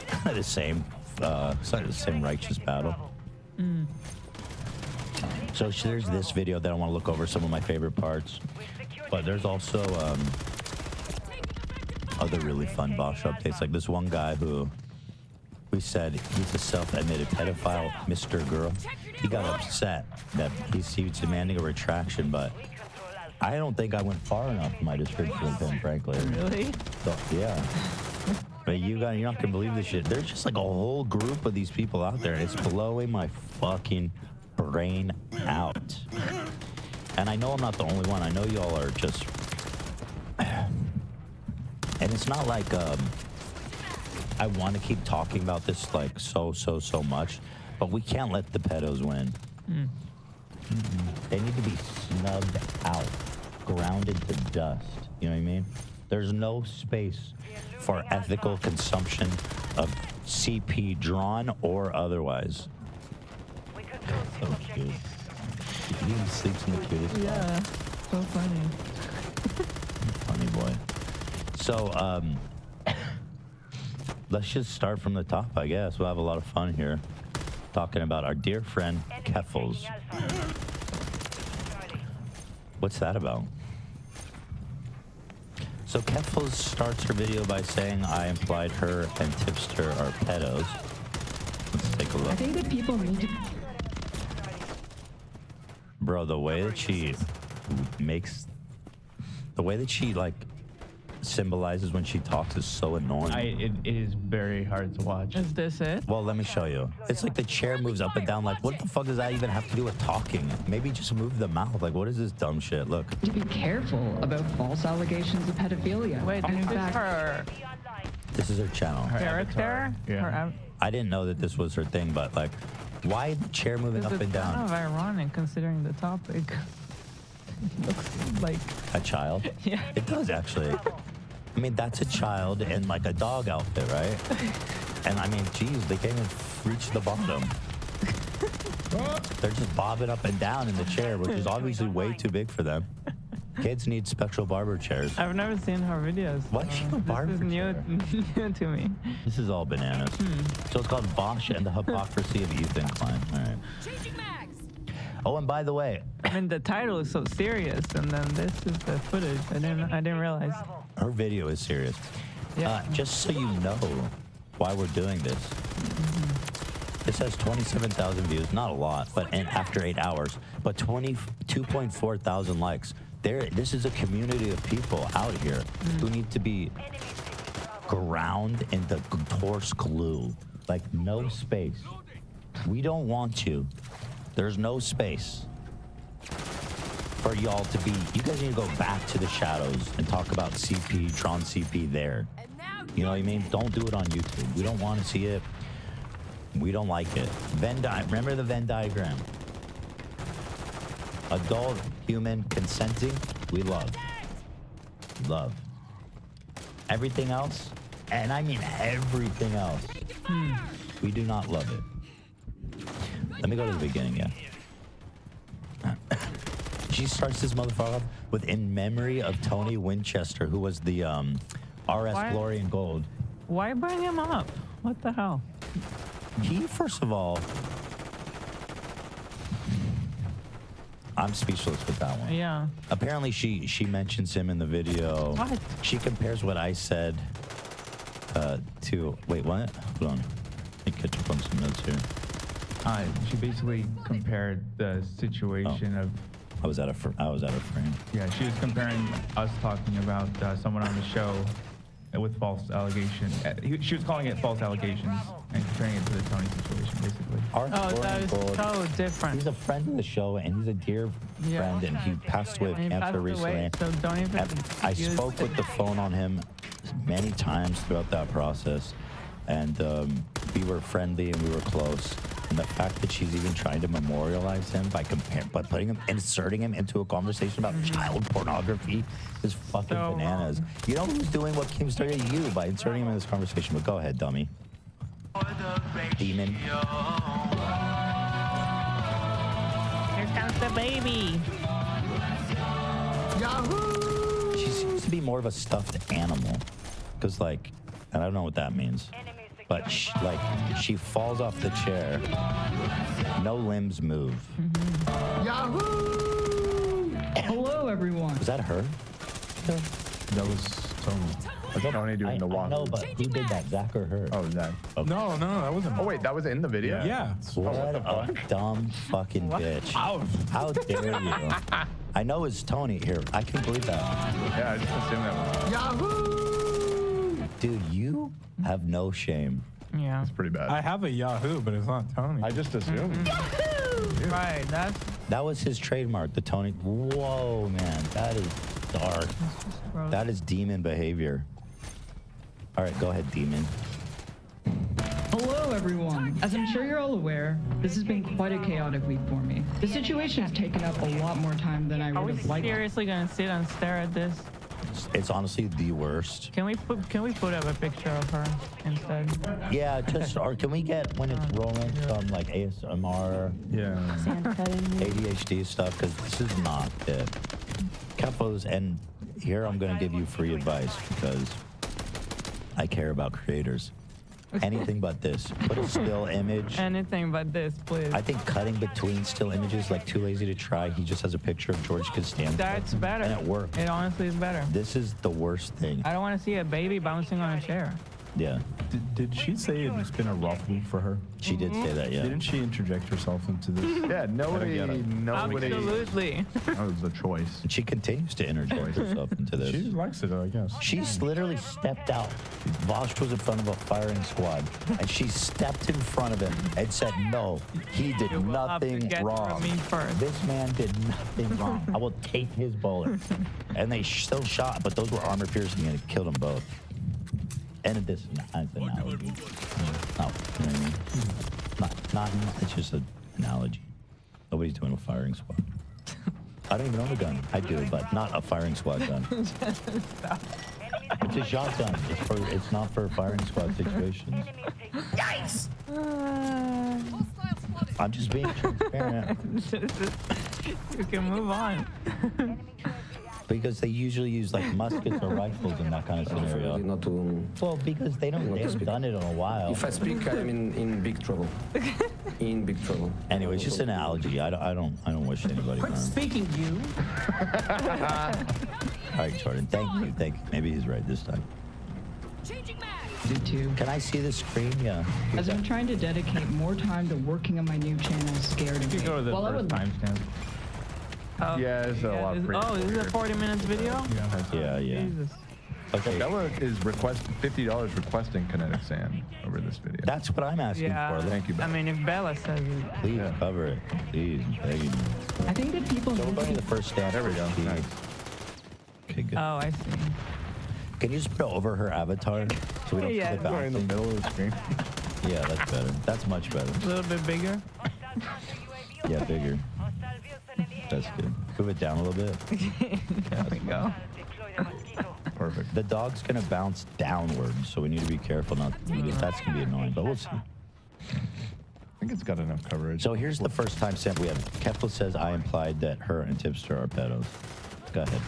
Kind of the same, it's not the same righteous battle. So there's this video that I want to look over some of my favorite parts. But there's also other really fun Bosch updates. Like this one guy who we said he's a self-admitted pedophile, Mr. Girl. He got upset that he's demanding a retraction, but I don't think I went far enough in my description of him, frankly. Really? So, yeah. But you're not gonna believe this shit. There's just like a whole group of these people out there, and it's blowing my fucking brain out. And I know I'm not the only one. I know y'all are just... And it's not like I want to keep talking about this like so much, but we can't let the pedos win. They need to be snubbed out, grounded to dust. You know what I mean? There's no space for ethical consumption of CP, drawn or otherwise. So cute. He sleeps in the cutest spot. Yeah, so funny. Funny boy. So, let's just start from the top, I guess. We'll have a lot of fun here. Talking about our dear friend, Keffels. What's that about? So Keffels starts her video by saying, I implied her and Tipster are pedos. Let's take a look. I think that people need to... Bro, the way that she like symbolizes when she talks is so annoying. It is very hard to watch. Is this it? Well, let me show you. It's like the chair moves up and down. Like, what the fuck does that even have to do with talking? Maybe just move the mouth. Like, what is this dumb shit? Look. to be careful about false allegations of pedophilia. Wait, And in is this fact, her This is her channel. character? Yeah. Her I didn't know that this was her thing, but like, why the chair moving up it's and kind down? of ironic considering the topic. It looks like, A child? yeah. It does actually. I mean, that's a child in like a dog outfit, right? And I mean, geez, they can't even reach the bottom. They're just bobbing up and down in the chair, which is obviously way too big for them. Kids need special barber chairs. I've never seen her videos. Why is she a barber This is new to me. This is all bananas. So it's called Bosch and the Hypocrisy of Ethan Klein. All right. Changing mags. Oh, and by the way, I mean, the title is so serious, and then this is the footage. I didn't realize. her video is serious. Yeah. Just so you know why we're doing this. This has 27,000 views, not a lot, but and after 8 hours, but 22.4 thousand likes. This is a community of people out here who need to be ground into torse glue, like no space. We don't want you. There's no space for y'all to be. You guys need to go back to the shadows and talk about CP, Tron CP there. You know what I mean? Don't do it on YouTube. We don't want to see it. We don't like it. Remember the Venn diagram? Adult, human, consenting, we love. Love. Everything else, and I mean everything else, we do not love it. Let me go to the beginning, yeah. She starts this motherfucker off with in memory of Tony Winchester, who was the RS Glory and Gold. Why bring him up? What the hell? He, first of all, I'm speechless with that one. Yeah. Apparently, she mentions him in the video. What? She compares what I said to. Wait, what? Hold on. Let me catch up on some notes here. She basically compared the situation of. I was out of frame. Yeah, she was comparing us talking about someone on the show with false allegations. She was calling it false allegations and comparing it to the Tony situation, basically. That is so different. He's a friend of the show, and he's a dear friend, and he passed away of cancer recently. So don't even. I spoke with the phone on him many times throughout that process, and we were friendly and we were close. And the fact that she's even trying to memorialize him by inserting him into a conversation about child pornography is fucking bananas. You know who's doing what Kim started? You, by inserting him in this conversation. But go ahead, dummy. Demon. Here comes the baby. Yahoo! She seems to be more of a stuffed animal, because and I don't know what that means. But she falls off the chair, no limbs move. Yahoo! Hello, everyone. Was that her? That was Tony. That's Tony doing the walk. No, but who did that, Zach or her? Oh, Zach. Okay. No, that wasn't. Oh wait, that was in the video. Yeah. What a dumb fucking bitch! How dare you? I know it's Tony here. I can believe that. Yeah, I just assumed that was. Yahoo! Dude, you have no shame. Yeah. It's pretty bad. I have a Yahoo, but it's not Tony. I just assumed. Yahoo! Right, that was his trademark, the Tony. Whoa, man, that is dark. That is demon behavior. All right, go ahead, demon. Hello, everyone. As I'm sure you're all aware, this has been quite a chaotic week for me. The situation has taken up a lot more time than I would have liked. Are we seriously gonna sit and stare at this? It's honestly the worst. Can we put up a picture of her instead? Yeah, or can we get when it's rolling some ASMR, ADHD stuff, because this is not it. Capos, and here I'm gonna give you free advice because I care about creators. Anything but this. Put a still image. Anything but this, please. I think cutting between still images, Too Lazy to Try, he just has a picture of George Costanza. That's better. And it worked. It honestly is better. This is the worst thing. I don't want to see a baby bouncing on a chair. Yeah. Did she say it's been a rough week for her? She did say that, yeah. Didn't she interject herself into this? Yeah, nobody. Absolutely. That was the choice. And she continues to interject herself into this. She likes it, I guess. She's literally stepped out. Vosh was in front of a firing squad, and she stepped in front of him and said, no, he did nothing wrong. This man did nothing wrong. I will take his bullet. And they still shot, but those were armor piercing, and it killed them both. And this analogy. No, you know what I mean? It's just an analogy. Nobody's doing a firing squad. I don't even own a gun. I do, but not a firing squad gun. It's a shotgun. It's not for firing squad situations. Yikes! I'm just being transparent. You can move on. Because they usually use muskets or rifles in that kind of scenario. Well, because they haven't done it in a while. If I speak, I'm in big trouble. In big trouble. Anyway, it's just an analogy. I don't wish anybody harm. Quit speaking, you. All right, Jordan. Thank you. Maybe he's right this time. Changing mag. did too. Can I see the screen? Yeah. As I'm trying to dedicate more time to working on my new channel, Scared of You Me. go to the While I first would timestamp. Oh, Yeah, it's a lot of oh, is it a 40 minutes video? Yeah, yeah. Jesus. Okay. Bella is $50 requesting kinetic sand over this video. That's what I'm asking Yeah. for. Thank you, I Bella. mean, if Bella says it. Please cover it. Please. Begging you. I think that people So we're need going to to the first stand. There we go. Jeez. Nice. Okay, good. Oh, I see. Can you just put over her avatar so we don't Yeah. see the Right in the bouncing? middle of the screen. Yeah, that's better. That's much better. A little bit bigger. Yeah, bigger. That's good. Move it down a little bit. There we go. Perfect. The dog's gonna bounce downwards, so we need to be careful not. That's gonna be annoying, but we'll see. I think it's got enough coverage. So here's the first time stamp we have. Kefla says I implied that her and Tipster are pedos. Go ahead.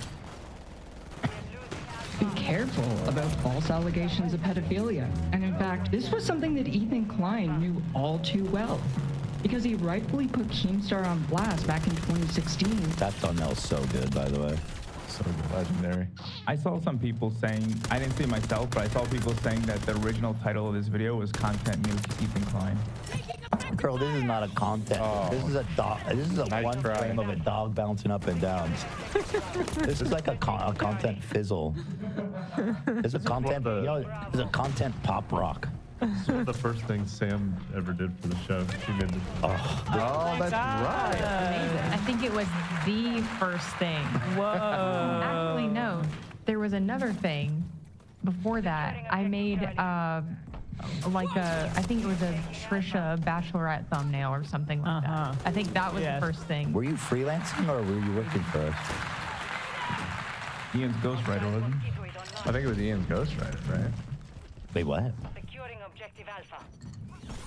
be careful about false allegations of pedophilia. And in fact, this was something that Ethan Klein knew all too well, because he rightfully put Keemstar on blast back in 2016. That thumbnail's so good, by the way. So legendary. I saw some people saying, I didn't see it myself, but I saw people saying that the original title of this video was Content Nuke Ethan Klein. Girl, this is not a content. Oh. This is a dog. This is a Nice one try. frame of a dog bouncing up and down. This is like a content fizzle. It's a content. You know, it's a content pop rock. It's one of the first things Sam ever did for the show. She made this. Oh, that's right. Amazing. I think it was the first thing. Whoa. Actually, no. There was another thing before that. I made I think it was a Trisha Bachelorette thumbnail or something like that. I think that was the first thing. Were you freelancing or were you working for us? Ian's ghostwriter, wasn't he? I think it was Ian's ghostwriter, right? Wait, what? Securing objective Alpha.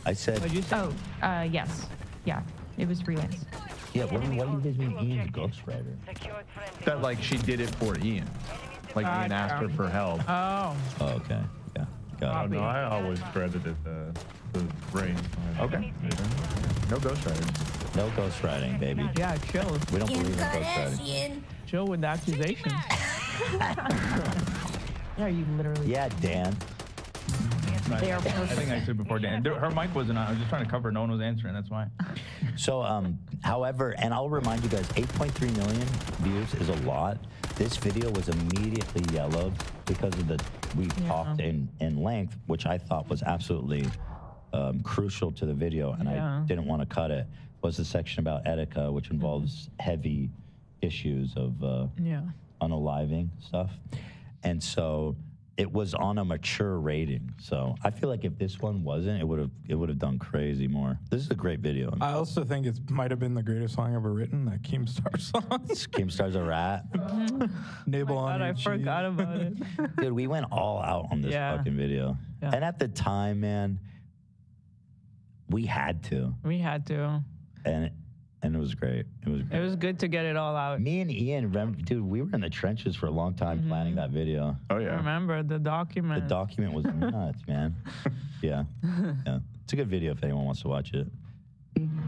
I said. What'd you say? Oh, yes. Yeah, it was freelance. Yeah, what do you guys mean Ian's ghostwriter? That like she did it for Ian. Like Ian asked her for help. Oh. Oh, okay. Yeah. Got it. No, I always credited the brain. Okay. No ghostwriters. No ghostwriting, baby. Yeah, chill. We don't believe in ghostwriting. Chill with the accusations. Yeah, you literally. Yeah, Dan. They are I think I said before, Dan. Her mic wasn't on. I was just trying to cover. No one was answering. That's why. So, however, and I'll remind you guys, 8.3 million views is a lot. This video was immediately yellowed because of we talked in length, which I thought was absolutely crucial to the video, and I didn't want to cut it. Was the section about Etika, which involves heavy issues of unaliving stuff, and so it was on a mature rating. So I feel like if this one wasn't, it would have done crazy more. This is a great video. I also think it might have been the greatest song ever written, that Keemstar song. Keemstar's a rat. Nibble on I your forgot cheese. about it. Dude, we went all out on this fucking video. Yeah. And at the time, man, we had to. We had to. And it was great. It was great. It was good to get it all out. Me and Ian, dude, we were in the trenches for a long time planning that video. Oh, I yeah. remember the document. The document was nuts, man. Yeah. It's a good video if anyone wants to watch it.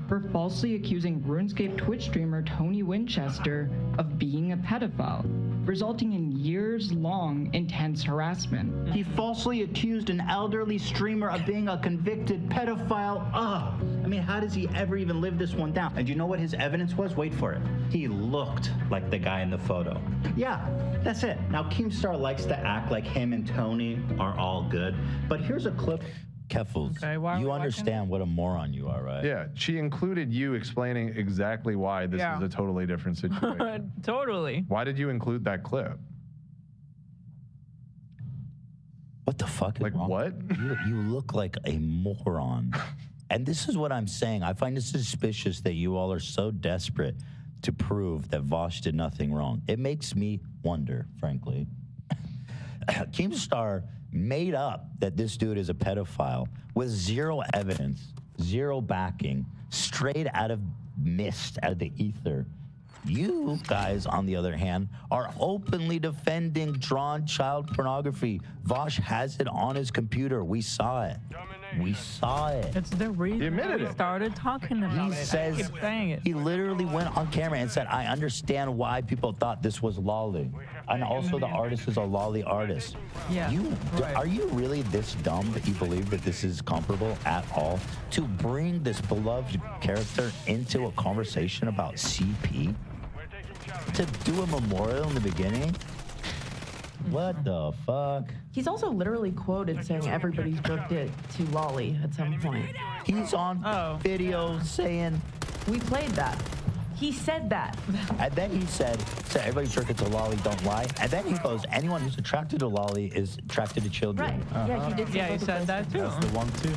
For falsely accusing RuneScape Twitch streamer Tony Winchester of being a pedophile, resulting in years-long intense harassment. He falsely accused an elderly streamer of being a convicted pedophile. Ugh. I mean, how does he ever even live this one down? And you know what his evidence was? Wait for it. He looked like the guy in the photo. Yeah, that's it. Now, Keemstar likes to act like him and Tony are all good, but here's a clip. Keffels, Okay, why are we you watching understand what a moron you are, right? Yeah, she included you explaining exactly why this is a totally different situation. Totally. Why did you include that clip? What the fuck is Like wrong? what? You look like a moron. And this is what I'm saying. I find it suspicious that you all are so desperate to prove that Vosh did nothing wrong. It makes me wonder, frankly. Keemstar made up that this dude is a pedophile with zero evidence, zero backing, straight out of mist, out of the ether. You guys, on the other hand, are openly defending drawn child pornography. Vosh has it on his computer. We saw it. We saw it. It's the reason admitted we it. started talking about He it. says, I keep saying it. he literally went on camera and said, I understand why people thought this was lolly. And also the artist is a lolly artist. Yeah, right. Are you really this dumb that you believe that this is comparable at all? To bring this beloved character into a conversation about CP? To do a memorial in the beginning? What the fuck? He's also literally quoted saying everybody's booked it to Lolly at some point. He's on video saying... We played that. He said that. And then he said everybody's jerking to lolly, don't lie. And then he goes, anyone who's attracted to lolly is attracted to children. Right. Yeah, he did say Yeah, he both of said those that too. That's the one too.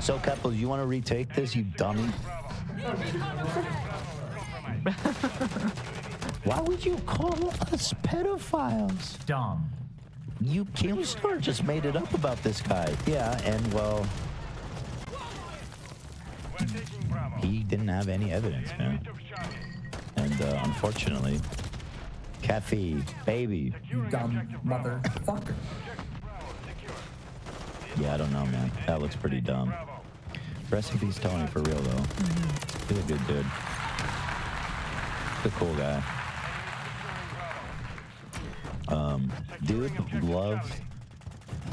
So, Keppel, you want to retake this, you dummy? Why would you call us pedophiles? Dumb. You, Keemstar just made it up about this guy. Yeah, and well... He didn't have any evidence, man. And unfortunately, Kathy, baby. You dumb motherfucker. Yeah, I don't know, man. That looks pretty dumb. Rest in peace, Tony, for real, though. He's a good dude. He's a cool guy. Dude loves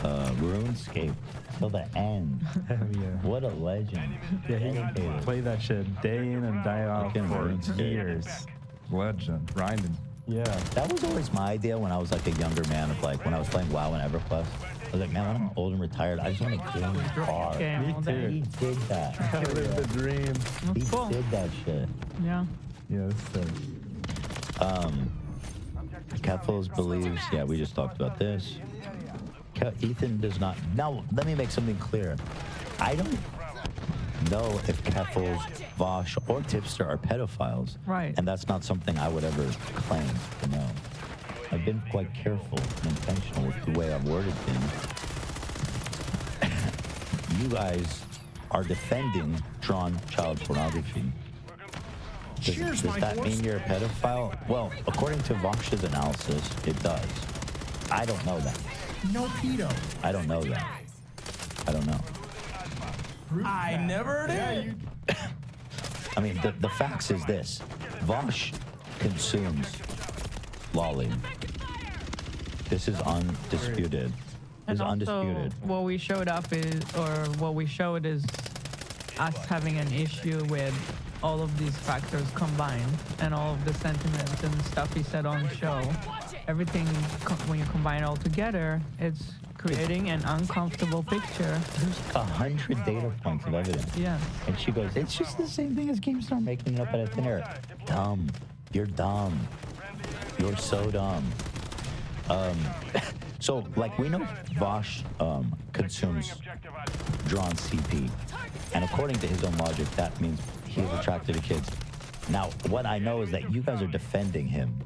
RuneScape till the end. Yeah. What a legend. Yeah, he Dedicated. played that shit day in and day out Fucking for RuneScape. years. Legend. Grinding. Yeah. That was always my idea when I was like a younger man of like when I was playing WoW and EverQuest. I was like, man, when I'm old and retired, I just want to get in the car. Game all day. He did that. I live the dream. He cool. did that shit. Yeah. Yeah, that's sick. Keppels believes, yeah, we just talked about this. Ethan does not. Now, let me make something clear. I don't know if Keppels, Vosh, or Tipster are pedophiles. Right. And that's not something I would ever claim to know. I've been quite careful and intentional with the way I've worded things. You guys are defending drawn child pornography. Does that mean you're a pedophile? Well, according to Vosh's analysis, it does. I don't know that. No pedo. I don't know that. I don't know. I never did. I mean, the facts is this. Vosh consumes lolly. This is undisputed. And It's also, undisputed. what we showed up is, or what we showed is us having an issue with all of these factors combined and all of the sentiments and stuff he said on the show. Everything, when you combine it all together, it's creating an uncomfortable picture. There's 100 data points of evidence. Yeah. And she goes, it's just the same thing as GameStar making it up out of thin air. Dumb. You're dumb. You're so dumb. So, like, we know Vosh consumes drawn CP. And according to his own logic, that means he's attracted to kids. Now, what I know is that you guys are defending him.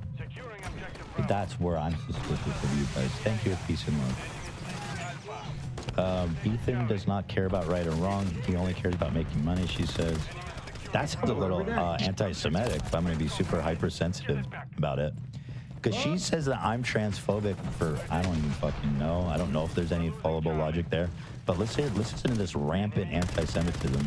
That's where I'm suspicious of you guys. Thank you, peace and love. Ethan does not care about right or wrong. He only cares about making money, she says. That sounds a little anti-Semitic, but I'm going to be super hypersensitive about it. Because she says that I'm transphobic for, I don't even fucking know. I don't know if there's any followable logic there. But listen to this rampant anti-Semitism.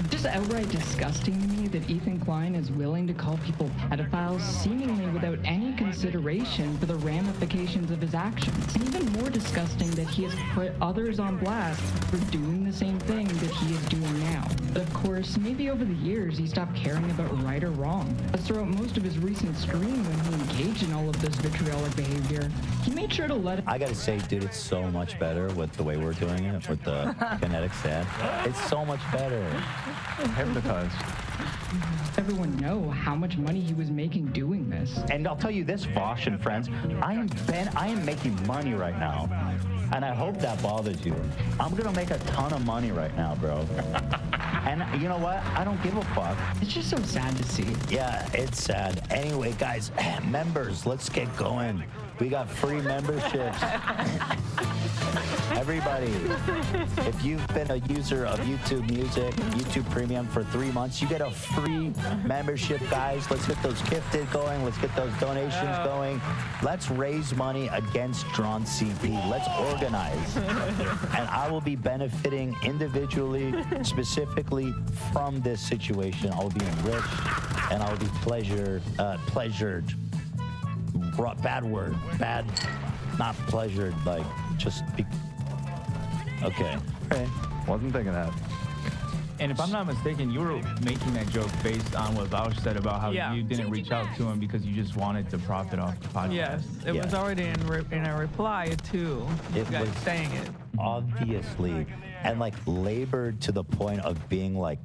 Just outright disgusting to me that Ethan Klein is willing to call people pedophiles seemingly without any consideration for the ramifications of his actions. And even more disgusting that he has put others on blast for doing the same thing that he is doing now. But of course, maybe over the years he stopped caring about right or wrong. As throughout most of his recent stream when he engaged in all of this vitriolic behavior, he made sure to let it. I gotta say, dude, it's so much better with the way we're doing it, with the kinetic stand. It's so much better. Hypnotized. Everyone know how much money he was making doing this. And I'll tell you this, Vosh and friends, I am making money right now. And I hope that bothers you. I'm gonna make a ton of money right now, bro. And you know what? I don't give a fuck. It's just so sad to see. Yeah, it's sad. Anyway, guys, members, let's get going. We got free memberships. Everybody, if you've been a user of YouTube Music, YouTube Premium for 3 months, you get a free membership, guys. Let's get those gifted going. Let's get those donations going. Let's raise money against Drawn CP. Let's organize. And I will be benefiting individually, specifically from this situation. I will be enriched and I will be pleasured. Bad word. Bad, not pleasured, like just be. Okay. Hey, wasn't thinking that. And if I'm not mistaken, you were making that joke based on what Vaush said about how you didn't reach out to him because you just wanted to profit off the podcast. Yes, it was already in a reply to you guys saying it. Obviously, and like labored to the point of being like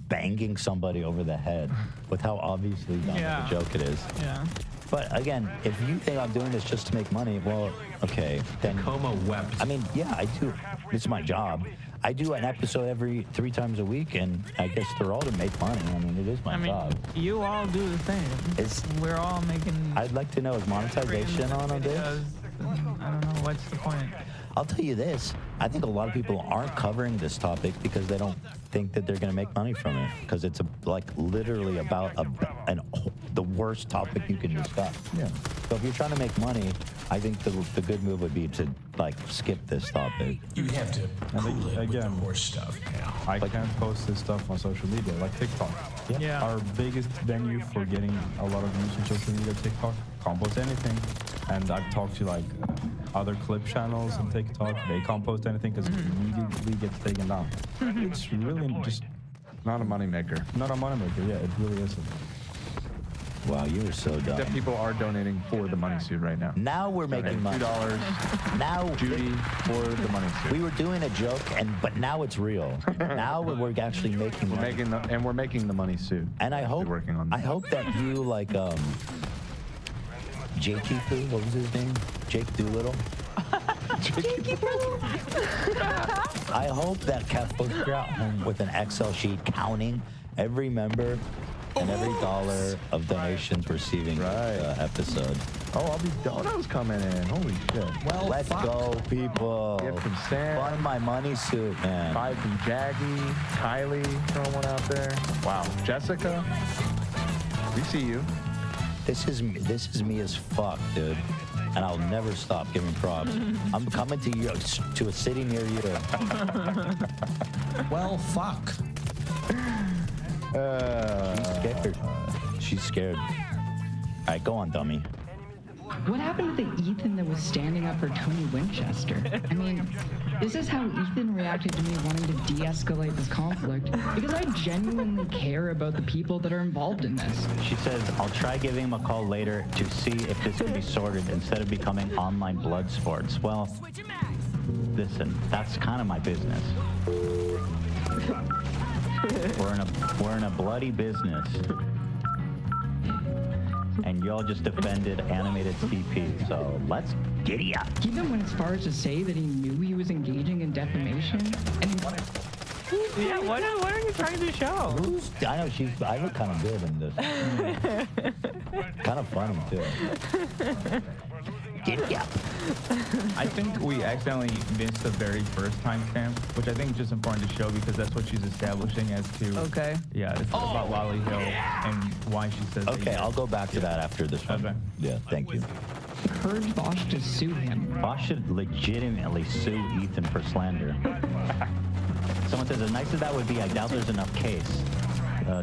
banging somebody over the head with how obviously dumb of a joke it is. Yeah. But again, if you think I'm doing this just to make money, well, okay, then. Coma wept. I mean, yeah, I do. It's my job. I do an episode every 3 times a week, and I guess they're all to make money. I mean, it is my job. You all do the same. We're all making. I'd like to know, is monetization on this? I don't know. What's the point? I'll tell you this. I think a lot of people aren't covering this topic because they don't think that they're going to make money from it. Because it's literally about the worst topic you can discuss. Yeah. So if you're trying to make money, I think the good move would be to skip this topic. You have to cool it with the more stuff now. I can't post this stuff on social media, like TikTok. Yeah. Our biggest venue for getting a lot of views on social media, TikTok. Can't post anything. And I've talked to other clip channels on TikTok. They can't post anything because it immediately gets taken down. It's really just not a moneymaker. Not a moneymaker, yeah, it really isn't. Wow, you were so dumb. Except people are donating for the money suit right now. Now we're making money. $2. Now Judy for the money suit. We were doing a joke, but now it's real. Now we're actually making money. We're making the money suit. And I hope working on that. I hope that you Jakey Poo, what was his name? Jake Doolittle. I hope that Kev folks are at home with an Excel sheet counting every member and every dollar of donations receiving the episode. Oh, all these donos coming in. Holy shit. Well, let's go, people. Gift from Sam. Fund my money suit, man. 5 from Jaggy. Kylie, throwing one out there. Wow. Jessica, we see you. This is me as fuck, dude. And I'll never stop giving props. I'm coming to you, to a city near you. Well, fuck. She's scared. She's scared. All right, go on, dummy. What happened to the Ethan that was standing up for Tony Winchester? I mean, this is how Ethan reacted to me wanting to de-escalate this conflict, because I genuinely care about the people that are involved in this. She says, I'll try giving him a call later to see if this can be sorted instead of becoming online blood sports. Well, listen, that's kind of my business. We're in a bloody business. And y'all just defended animated CP, so let's giddy up. Even went as far as to say that he knew he was engaging in defamation. And yeah, what are you trying to show? I know I look kind of good in this. Kind of funny too. Giddy up. I think we accidentally missed the very first timestamp, which I think is just important to show because that's what she's establishing as to. Okay. Yeah, it's about Lolly Hill and why she says. Okay, I'll go back to that after this one. Okay. Yeah, thank you. Encourage Bosch to sue him. Bosch should legitimately sue Ethan for slander. Someone says, as nice as that would be, I doubt there's enough case.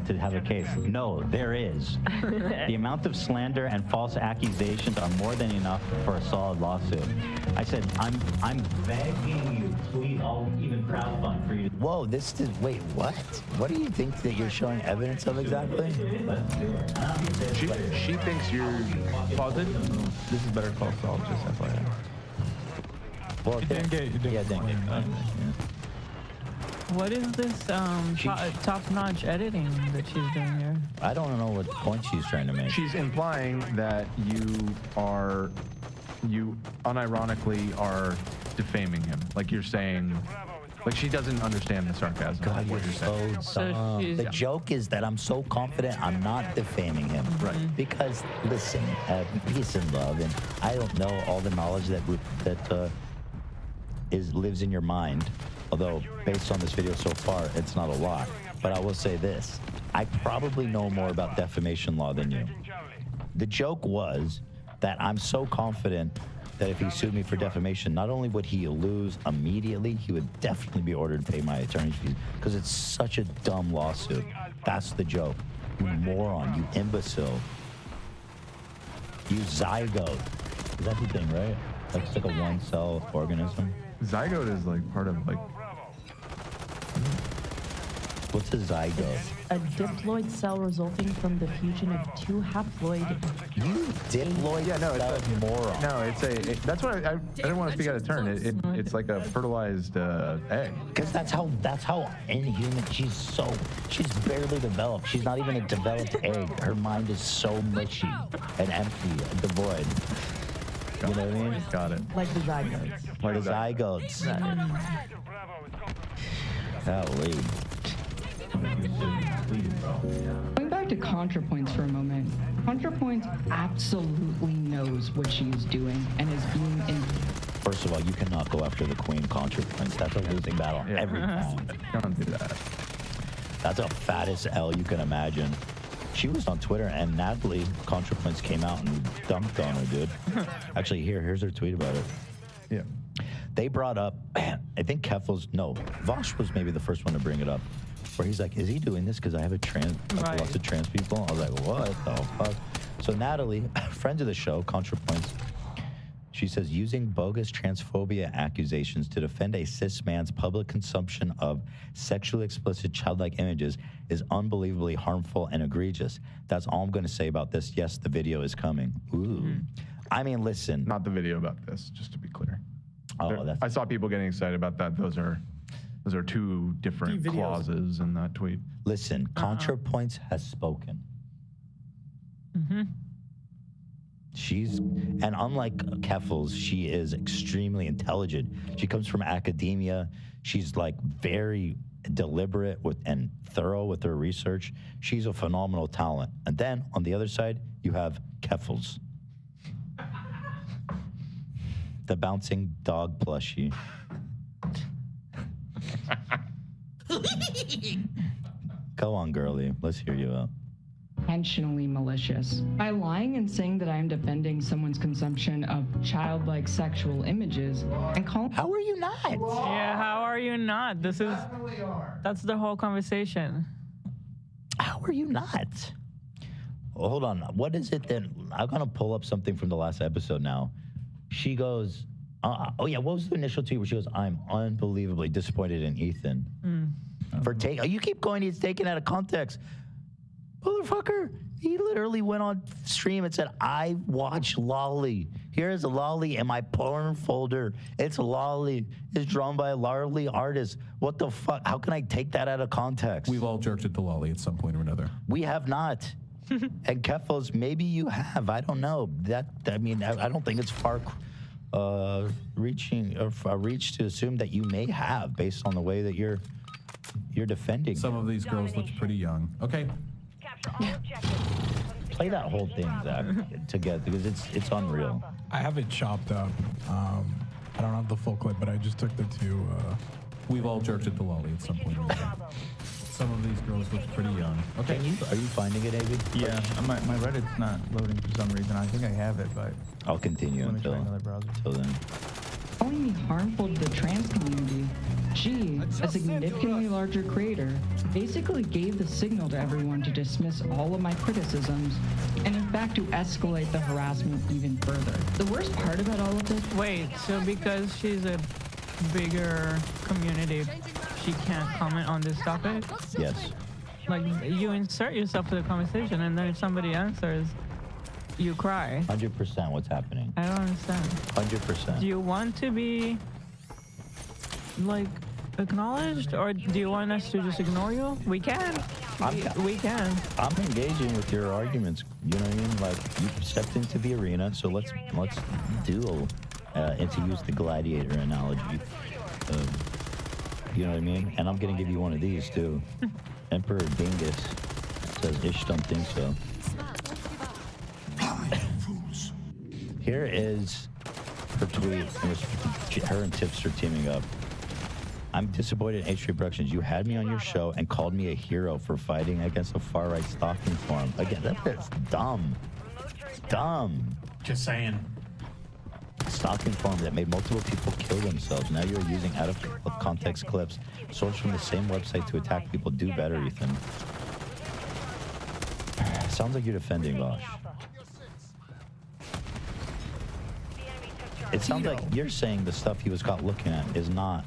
To have a case. No, there is. The amount of slander and false accusations are more than enough for a solid lawsuit. I said, I'm begging you, please, I'll even crowdfund for you. Whoa, wait, what? What do you think that you're showing evidence of exactly? She thinks you're... Pause it. This is Better Call Saul, just FYI. Well, You didn't get What is this top-notch editing that she's doing here? I don't know what point she's trying to make. She's implying that you unironically are defaming him. Like you're saying Like, she doesn't understand the sarcasm. God, of what you're saying. so dumb. The joke is that I'm so confident I'm not defaming him. Right. Because, listen, peace and love, and I don't know all the knowledge that lives in your mind. Although, based on this video so far, it's not a lot. But I will say this. I probably know more about defamation law than you. The joke was that I'm so confident that if he sued me for defamation, not only would he lose immediately, he would definitely be ordered to pay my attorney's fees because it's such a dumb lawsuit. That's the joke. You moron, you imbecile. You zygote. Is that the thing, right? That's like a one-cell organism. Zygote is like part of like... What's a zygote? A diploid cell resulting from the fusion of two haploid. You diploid cell moron. No, that's what I didn't want to speak out of turn. It's like a fertilized egg. Because that's how inhuman. She's barely developed. She's not even a developed egg. Her mind is so mushy and empty and devoid. You know what I mean? Got it. Like the zygotes. Like the zygotes. Golly. Going back to ContraPoints for a moment, ContraPoints absolutely knows what she is doing and is being in. First of all, you cannot go after the queen ContraPoints. That's a losing battle every time. Don't do that. That's a fattest L you can imagine. She was on Twitter, and Natalie ContraPoints came out and dumped on her, dude. Actually, here's her tweet about it. Yeah. They brought up, I think Vosh was maybe the first one to bring it up, where he's like, is he doing this because I have lots of trans people? I was like, what the fuck? So Natalie, friend of the show, ContraPoints, she says, using bogus transphobia accusations to defend a cis man's public consumption of sexually explicit childlike images is unbelievably harmful and egregious. That's all I'm going to say about this. Yes, the video is coming. Ooh. I mean, listen. Not the video about this, just to be clear. Oh, I saw people getting excited about that. Those are two different clauses in that tweet. Listen, ContraPoints has spoken. And unlike Keffels, she is extremely intelligent. She comes from academia. She's like very deliberate and thorough with her research. She's a phenomenal talent. And then on the other side, you have Keffels, the bouncing dog plushie. Go on, girlie. Let's hear you out. Intentionally malicious. By lying and saying that I am defending someone's consumption of childlike sexual images and calling. How are you not? Yeah, how are you not? That's the whole conversation. How are you not? Well, hold on. What is it then? I'm going to pull up something from the last episode now. She goes, oh yeah, what was the initial tweet where she goes, I'm unbelievably disappointed in Ethan. You keep going, he's taken out of context. Motherfucker, he literally went on stream and said, I watch Lolly. Here's a Lolly in my porn folder. It's Lolly. It's drawn by a Lolly artist. What the fuck? How can I take that out of context? We've all jerked at the Lolly at some point or another. We have not. And Keffels, maybe you have. I don't know. I don't think it's far reaching or a reach to assume that you may have based on the way that you're defending. Some of these girls look pretty young. Okay. Play that whole thing, Zach, together because it's unreal. I have it chopped up. I don't have the full clip, but I just took the two. We've all jerked at the Lolly at some point or another. Some of these girls look pretty young. Okay. Are you finding it, Avi? Yeah, my Reddit's not loading for some reason. I think I have it, but I'll continue until then. Calling me harmful to the trans community. She, a significantly larger creator, basically gave the signal to everyone to dismiss all of my criticisms and in fact to escalate the harassment even further. The worst part about all of this... Wait, so because she's a bigger community, she can't comment on this topic? Yes. Like, you insert yourself to the conversation and then if somebody answers, you cry. 100% what's happening. I don't understand. 100%. Do you want to be, like, acknowledged, or do you want us to just ignore you? We can. We can. I'm engaging with your arguments. You know what I mean? Like, you stepped into the arena, so let's duel. And to use the gladiator analogy, You know what I mean? And I'm gonna give you one of these too. Emperor Dingus says Ish don't think so. Here is her tweet. It was her and Tipster teaming up. I'm disappointed in H3 Productions. You had me on your show and called me a hero for fighting against a far-right stalking forum. Again, that's dumb. It's dumb. Just saying. Stalking forum that made multiple people kill themselves. Now you're using out-of-context clips sourced from the same website to attack people. Do better, Ethan. Sounds like you're defending Vosh. It sounds like you're saying the stuff he was caught looking at is not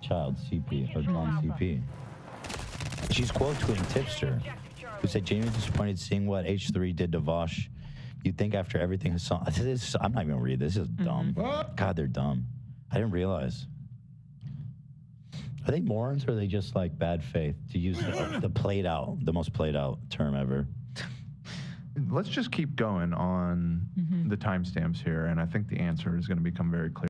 child CP or John CP. She's quote tweeting Tipster, who said, "Genuinely disappointed seeing what H3 did to Vosh. You'd think after everything his song." I'm not even gonna read this. This is dumb. God, they're dumb. I didn't realize. Are they morons or are they just like bad faith, to use the most played out term ever? Let's just keep going on the timestamps here, and I think the answer is going to become very clear.